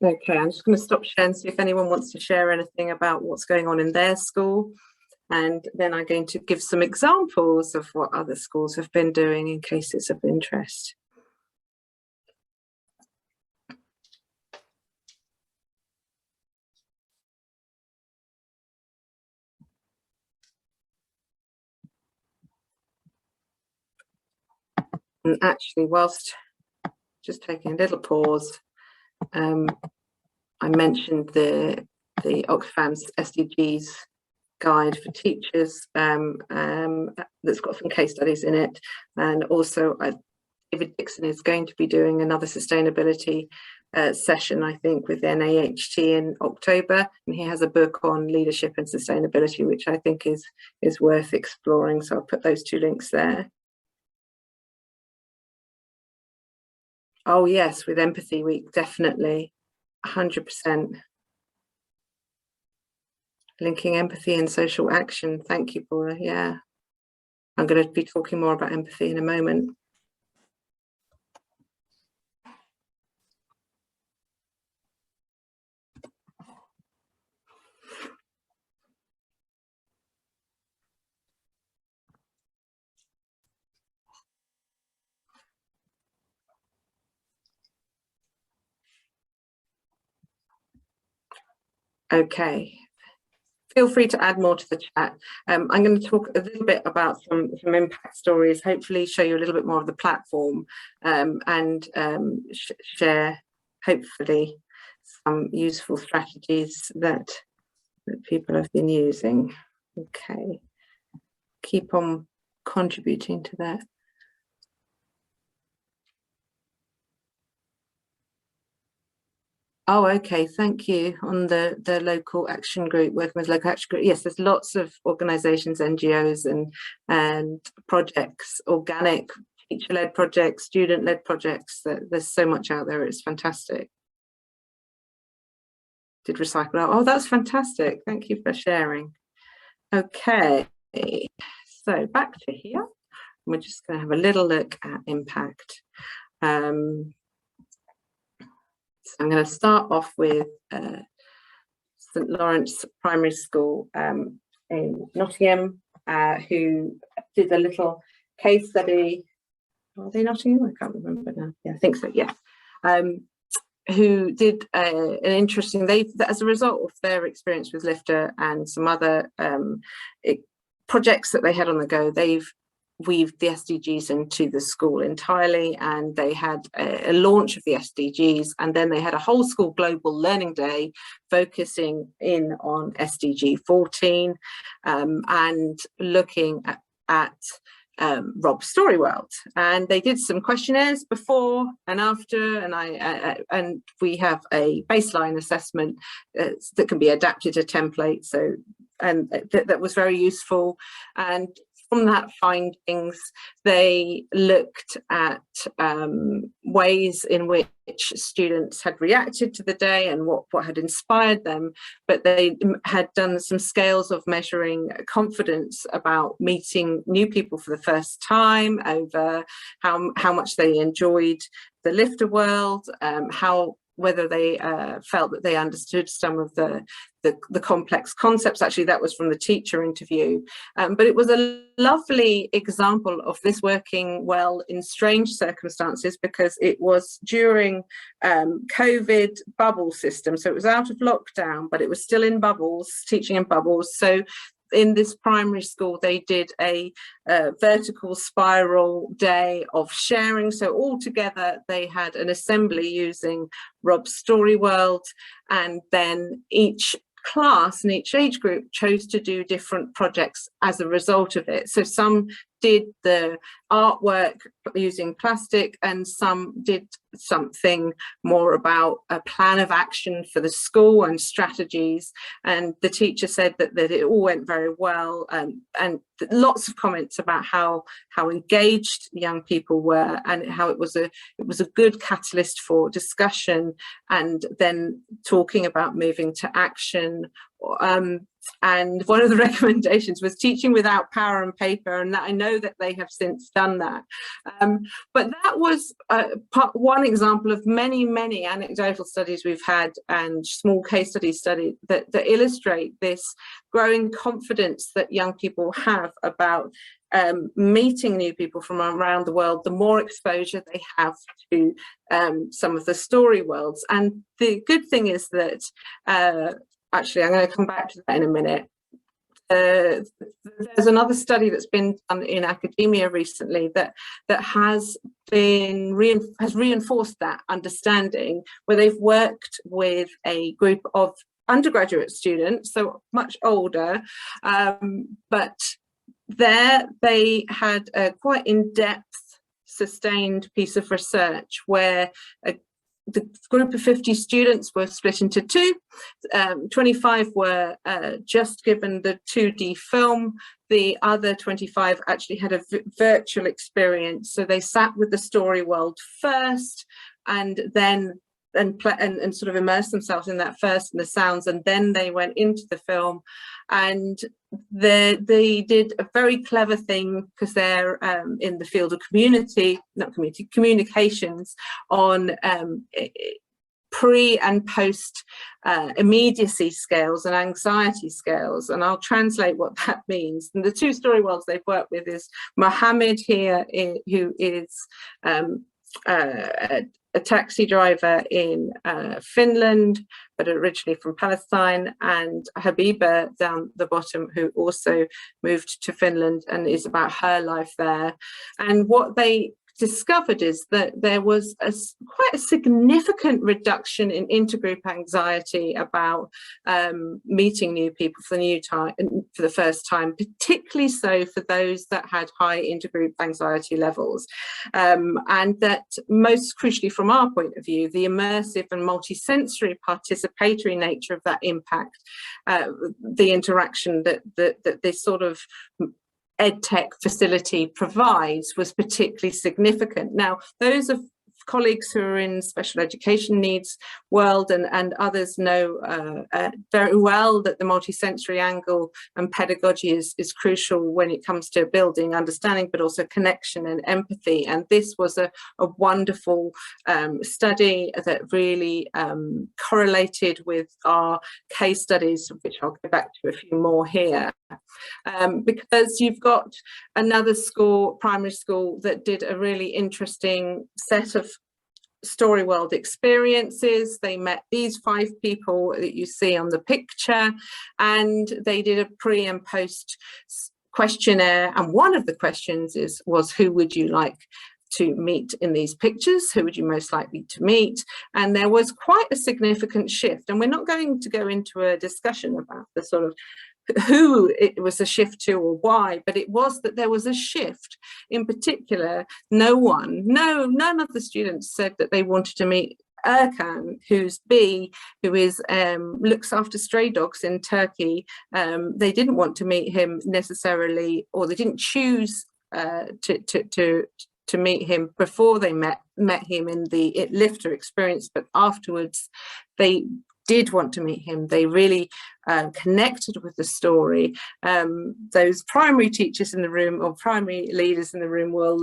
Okay, I'm just going to stop sharing, see if anyone wants to share anything about what's going on in their school. And then I'm going to give some examples of what other schools have been doing in case it's of interest. And actually, whilst just taking a little pause, I mentioned the Oxfam's SDGs guide for teachers that's got some case studies in it, and also David Dixon is going to be doing another sustainability session, I think, with NAHT in October, and he has a book on leadership and sustainability which I think is worth exploring, so I'll put those two links there. Oh yes, with Empathy Week, definitely, 100%. Linking empathy and social action. Thank you, Paula. Yeah, I'm going to be talking more about empathy in a moment. Okay. Feel free to add more to the chat. I'm going to talk a little bit about some impact stories, hopefully show you a little bit more of the platform, and share, hopefully, some useful strategies that people have been using. Okay, keep on contributing to that. Oh, okay, thank you. On the local action group, working with local action group. Yes, there's lots of organisations, NGOs and projects, organic, teacher-led projects, student-led projects. There's so much out there, it's fantastic. Did recycle out. Oh, that's fantastic. Thank you for sharing. Okay, so back to here. We're just going to have a little look at impact. So I'm going to start off with St Lawrence Primary School in Nottingham, who did a little case study. Are they Nottingham? I can't remember now. Yeah, I think so. Yeah. Who did an interesting, as a result of their experience with Lifter and some other projects that they had on the go, they've weaved the SDGs into the school entirely, and they had a launch of the SDGs, and then they had a whole school global learning day focusing in on SDG 14 and looking at Rob's Story World. And they did some questionnaires before and after, and we have a baseline assessment that can be adapted to templates. So, and that was very useful. And from that findings, they looked at ways in which students had reacted to the day and what had inspired them, but they had done some scales of measuring confidence about meeting new people for the first time, over how much they enjoyed the lifter world, whether they felt that they understood some of the complex concepts. Actually, that was from the teacher interview. But it was a lovely example of this working well in strange circumstances, because it was during COVID bubble system. So it was out of lockdown, but it was still in bubbles, teaching in bubbles. So in this primary school, they did a vertical spiral day of sharing. So all together, they had an assembly using Rob's Story World, and then each class and each age group chose to do different projects as a result of it. So some did the artwork using plastic, and some did something more about a plan of action for the school and strategies. And the teacher said that it all went very well, and lots of comments about how engaged young people were, and how it was a good catalyst for discussion, and then talking about moving to action. And one of the recommendations was teaching without power and paper, and that I know that they have since done that. But that was one example of many anecdotal studies we've had, and small case studies that illustrate this growing confidence that young people have about meeting new people from around the world, the more exposure they have to some of the story worlds. And the good thing is that actually, I'm going to come back to that in a minute. There's another study that's been done in academia recently that has reinforced that understanding, where they've worked with a group of undergraduate students, so much older, but there they had a quite in-depth, sustained piece of research where the group of 50 students were split into two. 25 were just given the 2D film. The other 25 actually had a virtual experience. So they sat with the story world first, and then and sort of immerse themselves in that first, and the sounds, and then they went into the film. And they did a very clever thing, because they're in the field of communications, on pre and post immediacy scales and anxiety scales, and I'll translate what that means. And the two story worlds they've worked with is Mohammed here, who is a taxi driver in Finland, but originally from Palestine, and Habiba down the bottom, who also moved to Finland, and is about her life there. And what they discovered is that there was quite a significant reduction in intergroup anxiety about meeting new people for the first time, particularly so for those that had high intergroup anxiety levels, and that most crucially from our point of view, the immersive and multisensory participatory nature of that impact, the interaction that this sort of EdTech facility provides, was particularly significant. Now, those of colleagues who are in special education needs world and others know very well that the multisensory angle and pedagogy is crucial when it comes to building understanding, but also connection and empathy. And this was a wonderful study that really correlated with our case studies, which I'll go back to a few more here. Because you've got another school, primary school, that did a really interesting set of story world experiences. They met these 5 people that you see on the picture, and they did a pre and post questionnaire, and one of the questions was who would you like to meet in these pictures? Who would you most likely to meet? And there was quite a significant shift, and we're not going to go into a discussion about the sort of who it was a shift to or why, but it was that there was a shift. In particular, none of the students said that they wanted to meet Erkan, who's B, who is looks after stray dogs in Turkey. They didn't want to meet him necessarily, or they didn't choose to meet him before they met him in the lifter experience, but afterwards they did want to meet him. They really connected with the story. Those primary teachers in the room, or primary leaders in the room, will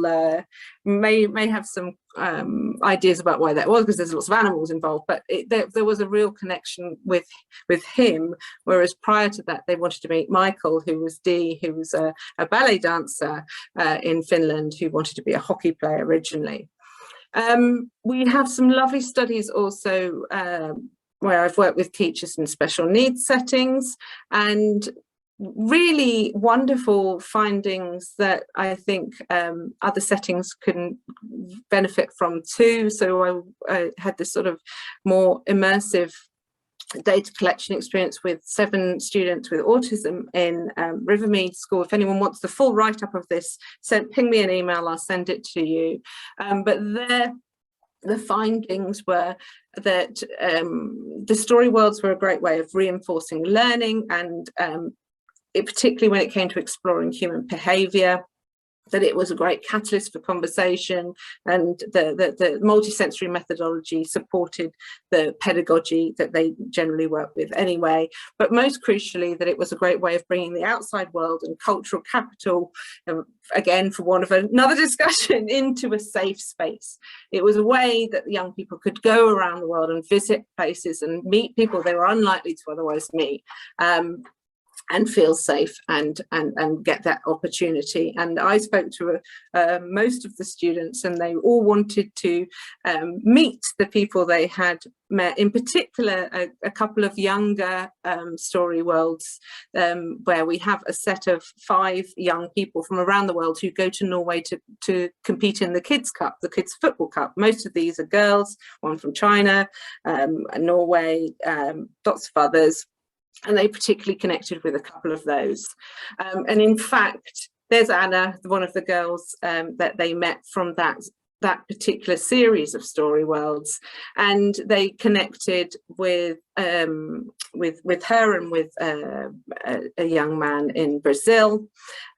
may have some ideas about why that was, because there's lots of animals involved, but there was a real connection with him, whereas prior to that they wanted to meet Michael, who was D, who was a ballet dancer in Finland, who wanted to be a hockey player originally. We have some lovely studies also where I've worked with teachers in special needs settings, and really wonderful findings that I think other settings can benefit from too. So I had this sort of more immersive data collection experience with 7 students with autism in Rivermead School. If anyone wants the full write-up of this, ping me an email, I'll send it to you. But the findings were that the story worlds were a great way of reinforcing learning, and particularly when it came to exploring human behaviour, that it was a great catalyst for conversation, and the multisensory methodology supported the pedagogy that they generally work with anyway. But most crucially, that it was a great way of bringing the outside world and cultural capital, again, for want of another discussion, into a safe space. It was a way that the young people could go around the world and visit places and meet people they were unlikely to otherwise meet. And feel safe and get that opportunity. And I spoke to most of the students, and they all wanted to meet the people they had met, in particular a couple of younger story worlds, where we have a set of 5 young people from around the world who go to Norway to compete in the Kids Cup, the Kids Football Cup. Most of these are girls, one from China, Norway, lots of others. And they particularly connected with a couple of those. And in fact, there's Anna, one of the girls that they met from that particular series of story worlds, and they connected with her and with a young man in Brazil.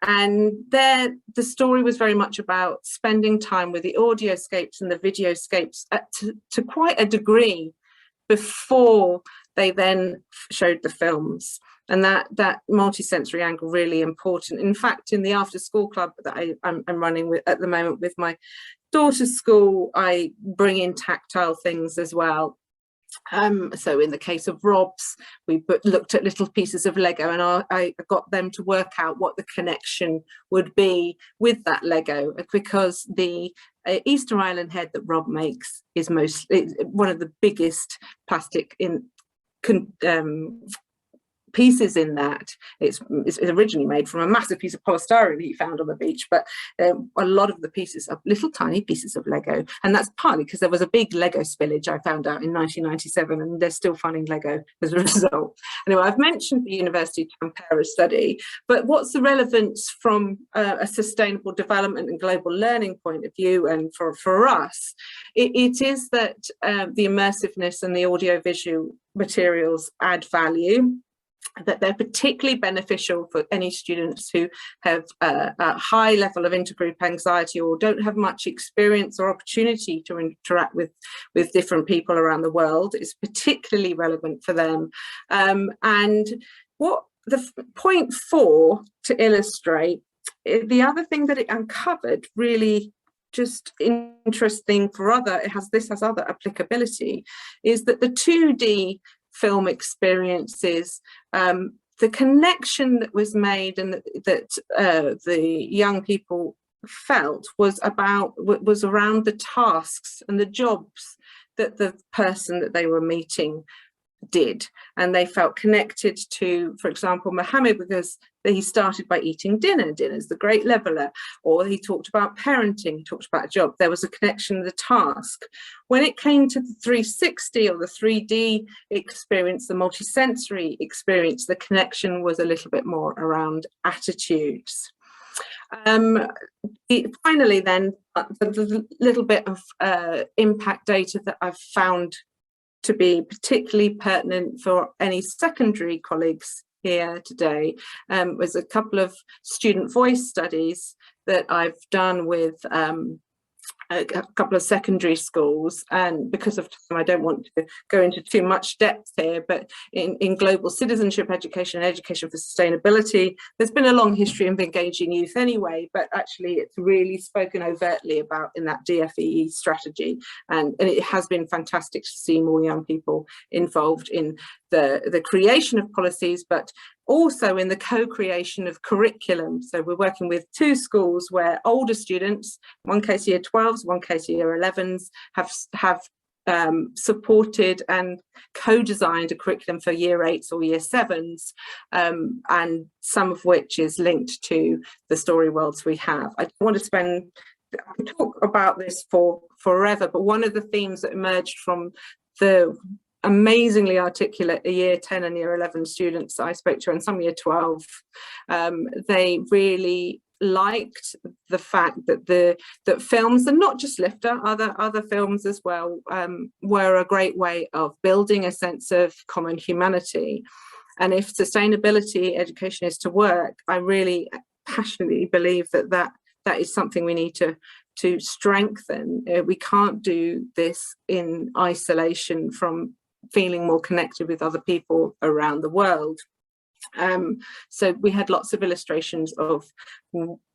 And the story was very much about spending time with the audioscapes and the videoscapes to quite a degree before they then showed the films, and that multisensory angle really important. In fact, in the after school club that I'm running with at the moment with my daughter's school, I bring in tactile things as well. So in the case of Rob's, we looked at little pieces of Lego, and I got them to work out what the connection would be with that Lego, because the Easter Island head that Rob makes is one of the biggest plastic pieces in that. It's originally made from a massive piece of polystyrene he found on the beach, but a lot of the pieces are little tiny pieces of Lego, and that's partly because there was a big Lego spillage, I found out, in 1997, and they're still finding Lego as a result. Anyway, I've mentioned the University of Tampere study, but what's the relevance from a sustainable development and global learning point of view, and for us, it is that the immersiveness and the audiovisual materials add value, that they're particularly beneficial for any students who have a high level of intergroup anxiety or don't have much experience or opportunity to interact with different people around the world. It's particularly relevant for them. And what the point 4, to illustrate, the other thing that it uncovered, really just interesting for this has other applicability, is that the 2D film experiences, the connection that was made and that the young people felt was around the tasks and the jobs that the person that they were meeting did, and they felt connected to, for example, Mohammed, because he started by eating dinner. Dinner's the great leveler. Or he talked about parenting, he talked about a job. There was a connection to the task. When it came to the 360 or the 3D experience, the multisensory experience, the connection was a little bit more around attitudes. Finally, then, the little bit of impact data that I've found to be particularly pertinent for any secondary colleagues here today was a couple of student voice studies that I've done with a couple of secondary schools, and because of time I don't want to go into too much depth here, but in global citizenship education and education for sustainability, there's been a long history of engaging youth anyway, but actually it's really spoken overtly about in that DFEE strategy, and it has been fantastic to see more young people involved in the creation of policies, but also in the co-creation of curriculum. So we're working with 2 schools where older students, one case year 12s, one case year 11s, have supported and co-designed a curriculum for year 8s or year 7s, and some of which is linked to the story worlds we have. I don't want to talk about this for forever, but one of the themes that emerged from the amazingly articulate year 10 and year 11 students I spoke to, and some year 12, they really liked the fact that that films, and not just Lifter, other films as well, were a great way of building a sense of common humanity. And if sustainability education is to work, I really passionately believe that is something we need to strengthen. We can't do this in isolation from feeling more connected with other people around the world. So we had lots of illustrations of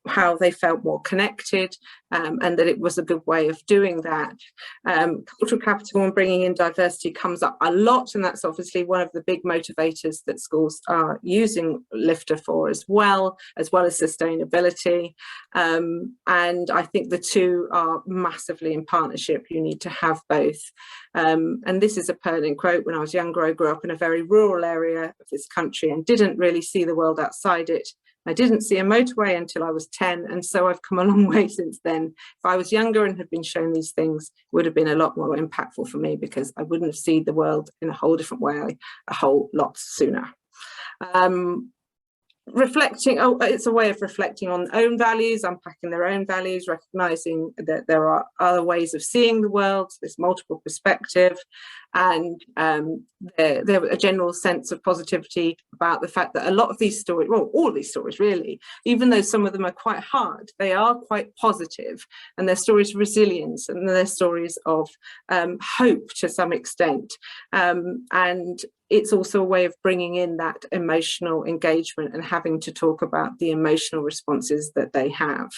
how they felt more connected, and that it was a good way of doing that. Cultural capital and bringing in diversity comes up a lot, and that's obviously one of the big motivators that schools are using Lifter for, as well as sustainability. And I think the two are massively in partnership. You need to have both. And this is a pertinent quote. When I was younger, I grew up in a very rural area of this country and didn't really see the world outside it. I didn't see a motorway until I was 10, and so I've come a long way since then. If I was younger and had been shown these things, it would have been a lot more impactful for me, because I wouldn't have seen the world in a whole different way a whole lot sooner. Reflecting, it's a way of reflecting on own values, unpacking their own values, recognizing that there are other ways of seeing the world, there's multiple perspective, and there was a general sense of positivity about the fact that a lot of these stories, well, all of these stories really, even though some of them are quite hard, they are quite positive, and they're stories of resilience, and they're stories of hope to some extent, and it's also a way of bringing in that emotional engagement and having to talk about the emotional responses that they have.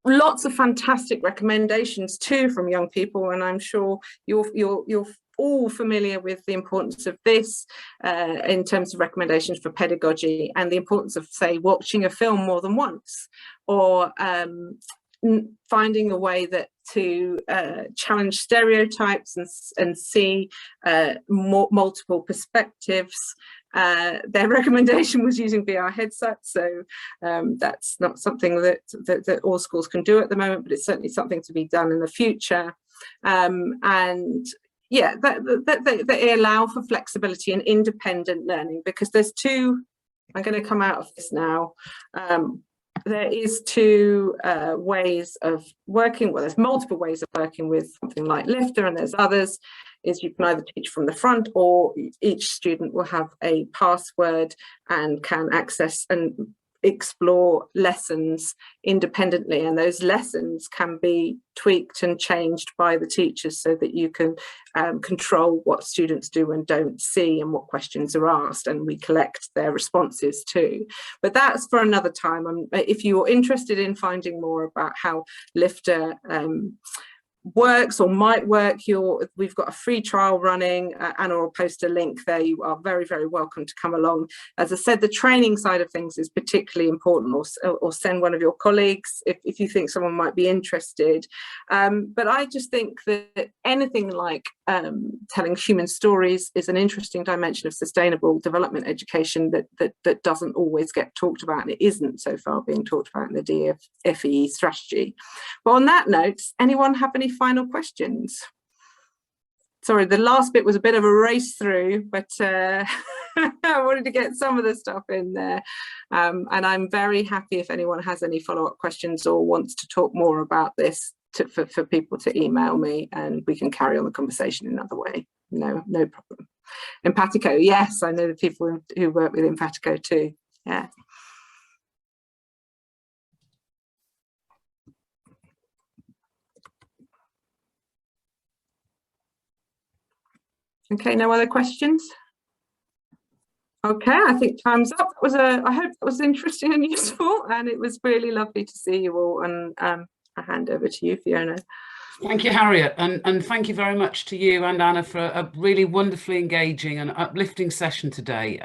Lots of fantastic recommendations too from young people, and I'm sure you're all familiar with the importance of this in terms of recommendations for pedagogy, and the importance of, say, watching a film more than once, or finding a way to challenge stereotypes and see multiple perspectives. Their recommendation was using VR headsets, so that's not something that all schools can do at the moment, but it's certainly something to be done in the future. And yeah, they allow for flexibility and independent learning, because there's two, I'm going to come out of this now. There is 2 ways of working, well, there's multiple ways of working with something like Lifter, and there's others, is you can either teach from the front, or each student will have a password and can access and explore lessons independently, and those lessons can be tweaked and changed by the teachers so that you can control what students do and don't see, and what questions are asked, and we collect their responses too. But that's for another time. If you're interested in finding more about how Lifter works or might work, we've got a free trial running. Anna will post a link there. You are very, very welcome to come along. As I said, the training side of things is particularly important, or send one of your colleagues if you think someone might be interested. But I just think that anything like telling human stories is an interesting dimension of sustainable development education that doesn't always get talked about, and it isn't so far being talked about in the DFE strategy. But on that note, anyone have any final questions? Sorry, the last bit was a bit of a race through, but I wanted to get some of the stuff in there. And I'm very happy if anyone has any follow-up questions or wants to talk more about this, for people to email me, and we can carry on the conversation in another way. No problem. Empatico, yes, I know the people who work with Empatico too. Yeah. Okay, no other questions? Okay, I think time's up. I hope that was interesting and useful, and it was really lovely to see you all. And I hand over to you, Fiona. Thank you, Harriet, and thank you very much to you and Anna for a really wonderfully engaging and uplifting session today.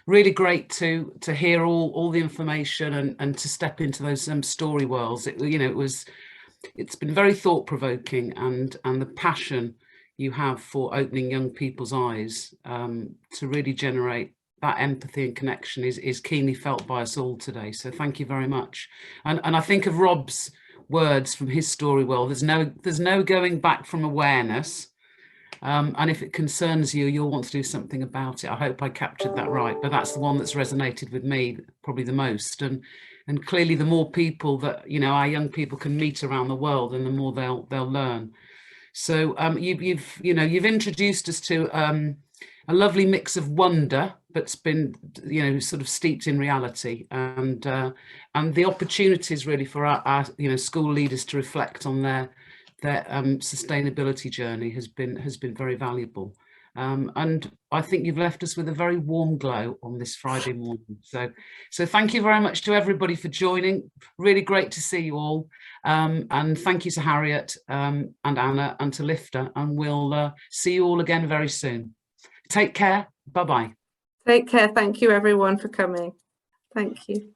Really great to hear all the information and to step into those story worlds. It's been very thought-provoking, and the passion you have for opening young people's eyes to really generate that empathy and connection is keenly felt by us all today. So thank you very much. And I think of Rob's words from his story world. There's no going back from awareness. And if it concerns you, you'll want to do something about it. I hope I captured that right, but that's the one that's resonated with me probably the most. And clearly, the more people that our young people can meet around the world, and the more they'll learn. So you've introduced us to a lovely mix of wonder, but's been sort of steeped in reality, and the opportunities really for our school leaders to reflect on their sustainability journey has been very valuable. And I think you've left us with a very warm glow on this Friday morning. So thank you very much to everybody for joining. Really great to see you all. And thank you to Harriet and Anna and to Lifter. And we'll see you all again very soon. Take care. Bye-bye. Take care. Thank you, everyone, for coming. Thank you.